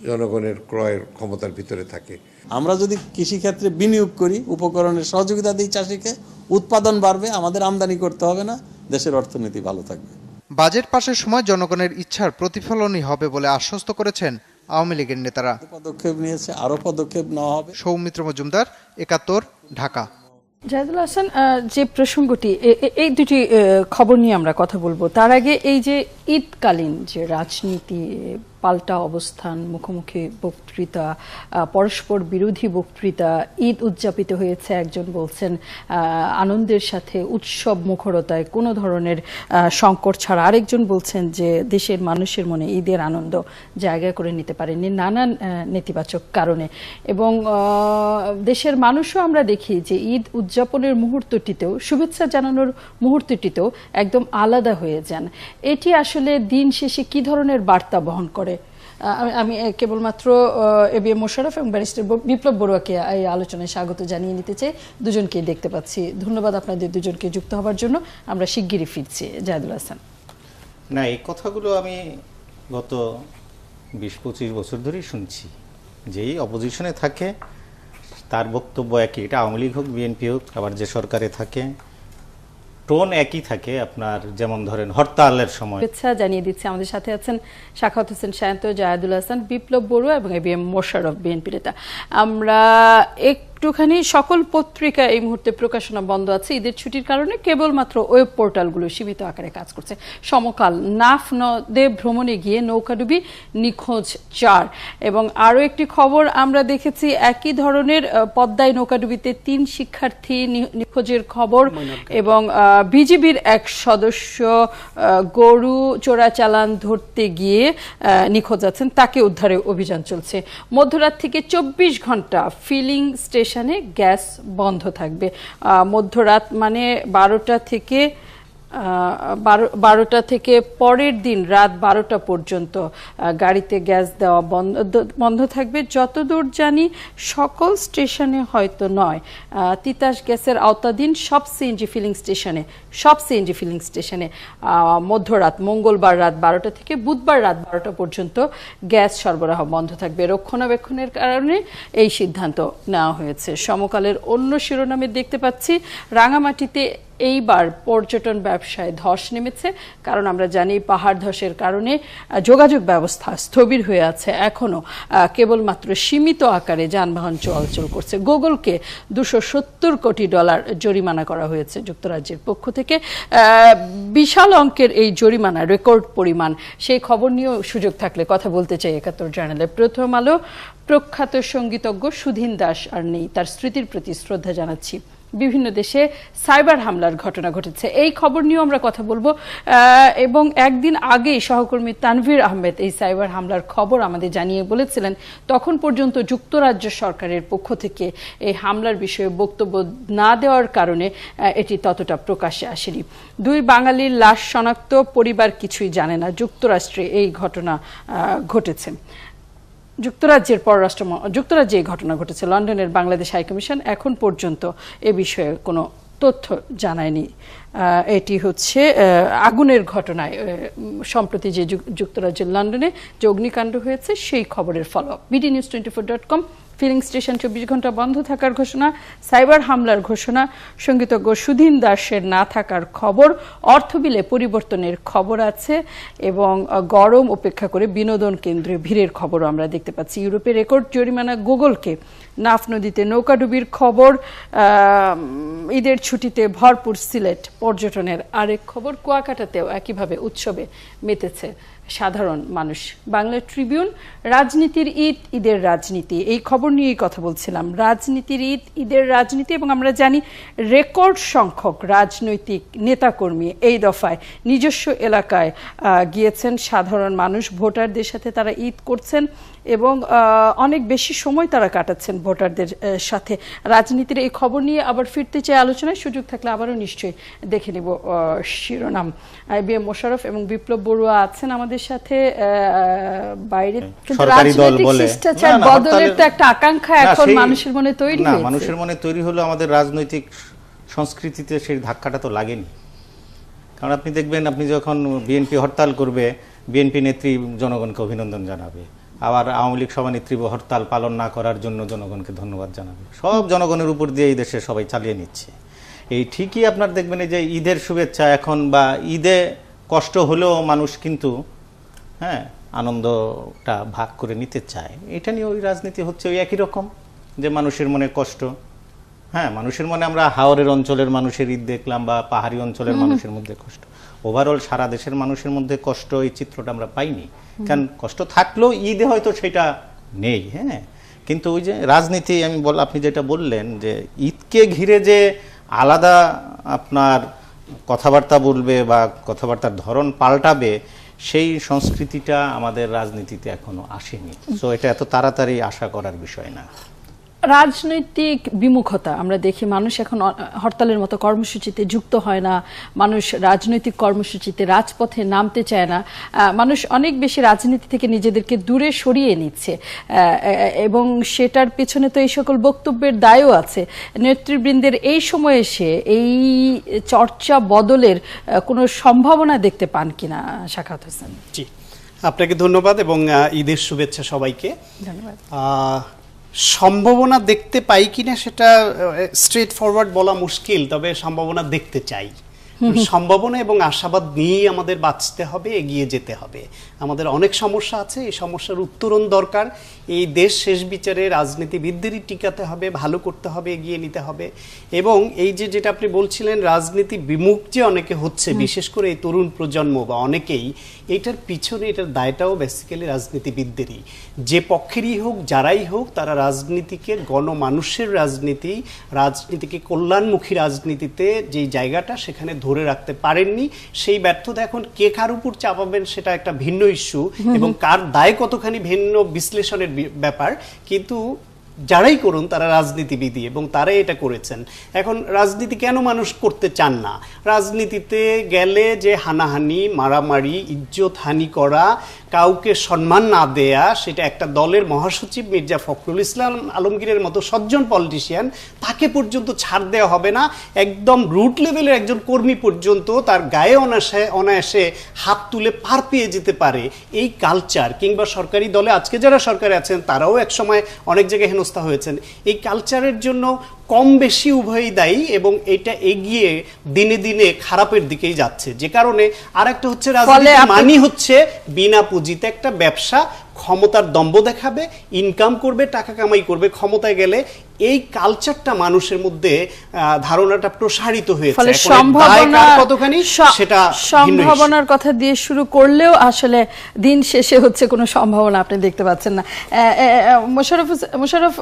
জনগণের ক্রয়ের ক্ষমতার ভিতরে থাকে। আমরা যদি কৃষিক্ষেত্রে বিনিয়োগ করি, উপকরণের সহযোগিতা দিই চাষিকে, উৎপাদন বাড়বে, আমাদের আমদানি করতে হবে না, দেশের অর্থনীতি ভালো থাকবে। বাজেট পাশের সময় জনগণের ইচ্ছার প্রতিফলনই হবে বলে আশ্বস্ত করেছেন আওয়ামী লীগের নেতারা। পদক্ষেপ নিয়েছে, আরো পদক্ষেপ নেওয়া হবে। সৌমিত্র মজুমদার, ৭১, ঢাকা। জাহিদুল হাসান, যে প্রসঙ্গটি, এই দুটি খবর নিয়ে আমরা কথা বলবো। তার আগে এই যে ঈদকালীন যে রাজনীতি, পাল্টা অবস্থান, মুখোমুখি বক্তৃতা, পরস্পর বিরোধী বক্তৃতা, ঈদ উদযাপিত হয়েছে, একজন বলছেন আনন্দের সাথে উৎসব মুখরতায় কোনো ধরনের সংকট ছাড়া, আরেকজন বলছেন যে দেশের মানুষের মনে ঈদের আনন্দ জায়গা করে নিতে পারেনি নানান নেতিবাচক কারণে। এবং দেশের মানুষও আমরা দেখি যে ঈদ উদযাপনের মুহূর্তটিতেও, শুভেচ্ছা জানানোর মুহূর্তটিতেও একদম আলাদা হয়ে যান। এটি আসলে দিন শেষে কি ধরনের বার্তা বহন করে? আমি কেবলমাত্র এবিএম মোশাররফ এবং ব্যারিস্টার বিপ্লব বড়ুয়াকে এই আলোচনায় স্বাগত জানিয়ে নিতে চাই। দুজনকেই দেখতে পাচ্ছি, ধন্যবাদ আপনাদের দুজনকে যুক্ত হওয়ার জন্য। আমরা শিগগিরই ফিরছি। জাহিদুল হাসান। না, এই কথাগুলো আমি গত ২০-২৫ বছর ধরেই শুনছি। যেই অপোজিশনে থাকে তার বক্তব্য একই, এটা আওয়ামী লীগ হোক, বিএনপি হোক, আবার যে সরকারে থাকে টোন একই থাকে আপনার, যেমন ধরেন হরতালের সময়। শুভেচ্ছা জানিয়ে দিচ্ছে আমাদের সাথে আছেন সাখাওয়াত হোসেন সায়ন্ত, জাহেদুল হাসান, বিপ্লব বড়ুয়া এবং এবিএম মোশাররফ বিএনপি নেতা। আমরা একটুখানি সকল পত্রিকা এই মুহূর্তে প্রকাশনা বন্ধ আছে ঈদের ছুটির কারণে, কেবলমাত্র ওয়েব পোর্টালগুলো সীমিত আকারে কাজ করছে। সমকাল নাফ নদে ভ্রমণে গিয়ে নৌকাডুবি নিখোঁজ 4। এবং আরও একটি খবর আমরা দেখেছি একই ধরনের পদ্মায় নৌকাডুবিতে 3 শিক্ষার্থী নিখোঁজের খবর এবং বিজিবির এক সদস্য গরু চোরাচালান ধরতে গিয়ে নিখোঁজ আছেন, তাকে উদ্ধারে অভিযান চলছে। মধ্যরাত থেকে 24 ঘন্টা ফিলিং স্টেশনে গ্যাস বন্ধ থাকবে। মধ্যরাত মানে 12টা থেকে পরের দিন রাত 12টা পর্যন্ত গাড়িতে গ্যাস দেওয়া বন্ধ থাকবে। যতদূর জানি সকল স্টেশনে হয়তো নয়, তিতাস গ্যাসের আওতাধীন সব সিএনজি ফিলিং স্টেশনে মধ্যরাত মঙ্গলবার রাত 12টা থেকে বুধবার রাত 12টা পর্যন্ত গ্যাস সরবরাহ বন্ধ থাকবে। রক্ষণাবেক্ষণের কারণে এই সিদ্ধান্ত নেওয়া হয়েছে। সমকালের অন্য শিরোনামে দেখতে পাচ্ছি রাঙামাটিতে এইবার পর্যটন ব্যবসায় ধস নেমেছে, কারণ আমরা জানি পাহাড় ধসের কারণে যোগাযোগ ব্যবস্থা স্থবির হয়ে আছে, এখনো কেবলমাত্র সীমিত আকারে যানবাহন চলাচল করছে। গুগলকে $270 কোটি জরিমানা করা হয়েছে যুক্তরাজ্যের পক্ষ থেকে। বিশাল অঙ্কের এই জরিমানা, রেকর্ড পরিমাণ, সেই খবর নিয়েও সুযোগ থাকলে কথা বলতে চাই 71 জার্নালে। প্রথম আলো, প্রখ্যাত সঙ্গীতজ্ঞ সুধীন দাস আর নেই, তার স্মৃতির প্রতি শ্রদ্ধা জানাচ্ছি। বিভিন্ন দেশে সাইবার হামলার ঘটনা ঘটেছে, এই খবর নিয়েও আমরা কথা বলবো। এবং একদিন আগেই সহকর্মী তানভীর আহমেদ এই সাইবার হামলার খবর আমাদের জানিয়ে বলেছিলেন, তখন পর্যন্ত যুক্তরাজ্য সরকারের পক্ষ থেকে এই হামলার বিষয়ে বক্তব্য না দেওয়ার কারণে এটি ততটা প্রকাশ্যে আসেনি। 2 বাঙালির লাশ শনাক্ত, পরিবার কিছুই জানে না। যুক্তরাষ্ট্রে এই ঘটনা ঘটেছে। যুক্তরাজ্যে এই ঘটনা ঘটেছে। লন্ডনের বাংলাদেশ হাইকমিশন এখন পর্যন্ত এ বিষয়ে কোনো তথ্য জানায়নি। এটি হচ্ছে আগুনের ঘটনায় সম্প্রতি যে যুক্তরাজ্যের লন্ডনে যে অগ্নিকাণ্ড হয়েছে সেই খবরের ফলো-আপ। bdnews24.com, ফিলিং স্টেশন 24 ঘন্টা বন্ধ থাকার ঘোষণা, সাইবার হামলার ঘোষণা, সঙ্গীতজ্ঞ সুধীন দাসের না থাকার খবর, অর্থবিলে পরিবর্তনের খবর আছে এবং গরম উপেক্ষা করে বিনোদন কেন্দ্রে ভিড়ের খবরও আমরা দেখতে পাচ্ছি। ইউরোপের রেকর্ড জরিমানা গুগলকে, নাফ নদীতে নৌকাডুবির খবর, ঈদের ছুটিতে ভরপুর সিলেট, পর্যটনের আরেক খবর, কুয়াকাটাতেও একইভাবে উৎসবে মেতেছে সাধারণ মানুষ। বাংলা ট্রিবিউন, রাজনীতির ঈদ, ঈদের রাজনীতি, এই খবর নিয়েই কথা বলছিলাম। রাজনীতির ঈদ, ঈদের রাজনীতি, এবং আমরা জানি রেকর্ড সংখ্যক রাজনৈতিক নেতাকর্মী এই দফায় নিজস্ব এলাকায় গিয়েছেন। সাধারণ মানুষ, ভোটারদের সাথে তারা ঈদ করছেন এবং অনেক বেশি সময় তারা কাটাচ্ছেন ভোটারদের সাথে। রাজনীতির এই খবর নিয়ে আবার ফিরতে চাই আলোচনায়, সুযোগ থাকলে আবারও নিশ্চয়ই দেখে নিব শিরোনাম। এবিএম মোশাররফ এবং বিপ্লব বড়ুয়া আছেন আমাদের সাথে বাইরে। শিষ্টাচার বদলের তো একটা আকাঙ্ক্ষা এখন মানুষের মনে তৈরি হয়েছে। মানুষের মনে তৈরি হলো, আমাদের রাজনৈতিক সংস্কৃতিতে সেই ধাক্কাটা তো লাগেনি। কারণ আপনি দেখবেন, আপনি যখন বিএনপি হরতাল করবে, বিএনপি নেত্রী জনগণকে অভিনন্দন জানাবে, আবার আওয়ামী লীগ সভানেত্রী হরতাল পালন না করার জন্য জনগণকে ধন্যবাদ জানাবে। সব জনগণের উপর দিয়ে এই দেশে সবাই চালিয়ে নিচ্ছে। এই ঠিকই আপনার দেখবেন এই যে ঈদের শুভেচ্ছা এখন, বা ঈদে কষ্ট হলেও মানুষ কিন্তু আনন্দটা ভাগ করে নিতে চায়। এটা নিয়ে ওই রাজনীতি হচ্ছে ওই একই রকম, যে মানুষের মনে কষ্ট, মানুষের মনে, আমরা হাওরের অঞ্চলের মানুষের ঈদ দেখলাম বা পাহাড়ি অঞ্চলের মানুষের মধ্যে কষ্ট, ওভারঅল সারা দেশের মানুষের মধ্যে কষ্ট, এই চিত্রটা আমরা পাইনি। কারণ কষ্ট থাকলেও ঈদে হয়তো সেটা নেই। কিন্তু ওই যে রাজনীতি, আপনি যেটা বললেন যে ঈদকে ঘিরে যে আলাদা আপনার কথাবার্তা বলবে বা কথাবার্তার ধরন পাল্টাবে, সেই সংস্কৃতিটা আমাদের রাজনীতিতে এখনো আসেনি। সো এটা এত তাড়াতাড়ি আশা করার বিষয় না। রাজনৈতিক বিমুখতা আমরা দেখি, মানুষ এখন হরতালের মতো কর্মসূচিতে যুক্ত হয় না, মানুষ রাজনৈতিক কর্মসূচিতে রাজপথে নামতে চায় না, মানুষ অনেক বেশি রাজনীতি থেকে নিজেদেরকে দূরে সরিয়ে নিচ্ছে এবং সেটার পেছনে তো এই সকল বক্তব্যের দায়ও আছে। নেতৃবৃন্দের এই সময় এসে এই চর্চা বদলের কোনো সম্ভাবনা দেখতে পান কিনা সাখাওয়াত হোসেন? জি, আপনাকে ধন্যবাদ এবং ঈদের শুভেচ্ছা সবাইকে। ধন্যবাদ। সম্ভাবনা দেখতে পাই কিনা সেটা স্ট্রেট ফরওয়ার্ড বলা মুশকিল, তবে সম্ভাবনা দেখতে চাই। সম্ভাবনা এবং আশাবাদ নিয়েই আমাদের বাঁচতে হবে, এগিয়ে যেতে হবে। আমাদের অনেক সমস্যা আছে, এই সমস্যার উত্তরণ দরকার। এই দেশ শেষ বিচারে রাজনীতিবিদদেরই টিকাতে হবে, ভালো করতে হবে, এগিয়ে নিতে হবে। এবং এই যে যেটা আপনি বলছিলেন রাজনীতি বিমুখ যে অনেকে হচ্ছে, বিশেষ করে এই তরুণ প্রজন্ম বা অনেকেই, এইটার পিছনে এটার দায়টাও বেসিক্যালি রাজনীতিবিদদেরই। যে পক্ষেরই হোক, যারাই হোক, তারা রাজনীতিকে গণমানুষের রাজনীতি, রাজনীতিকে কল্যাণমুখী রাজনীতিতে যেই জায়গাটা সেখানে ধরে রাখতে পারেননি। সেই ব্যর্থতা এখন কে কার উপর চাপাবেন সেটা একটা ভিন্ন ইস্যু, এবং কার দায় কতখানি ভিন্ন বিশ্লেষণের ব্যাপার। কিন্তু যারাই করুন তারা রাজনীতিবিদই এবং তারাই এটা করেছেন। এখন রাজনীতি কেন মানুষ করতে চান না? রাজনীতিতে গেলে যে হানাহানি, মারামারি, ইজ্জত হানি করা, কাউকে সম্মান না দেয়া, সেটা একটা দলের মহাসচিব মির্জা ফখরুল ইসলাম আলমগীরের মতো সজ্জন পলিটিশিয়ান, তাকে পর্যন্ত ছাড় দেওয়া হবে না। একদম রুট লেভেলের একজন কর্মী পর্যন্ত তার গায়ে অনায়াসে হাত তুলে পার পেয়ে যেতে পারে। এই কালচার, কিংবা সরকারি দলে আজকে যারা সরকারে আছেন তারাও একসময় অনেক জায়গায় হেনস্থা হয়েছেন, এই কালচারের জন্য কম বেশি উভয়ই দায়ী, এবং এটা এগিয়ে দিনে দিনে খারাপের দিকেই যাচ্ছে। যে কারণে আরেকটা হচ্ছে রাজনীতি মানি হচ্ছে বিনা পুঁজিতে একটা ব্যবসা, ক্ষমতার দম্ভ দেখাবে, ইনকাম করবে, টাকা কামাই করবে, ক্ষমতায় গেলে এই কালচারটা মানুষের মধ্যে ধারণাটা প্রসারিত হয়েছে। ফলে সম্ভাবনার কথা দিয়ে শুরু করলেও আসলে দিন শেষে হচ্ছে কোনো সম্ভাবনা আপনি দেখতে পাচ্ছেন না। মোশাররফ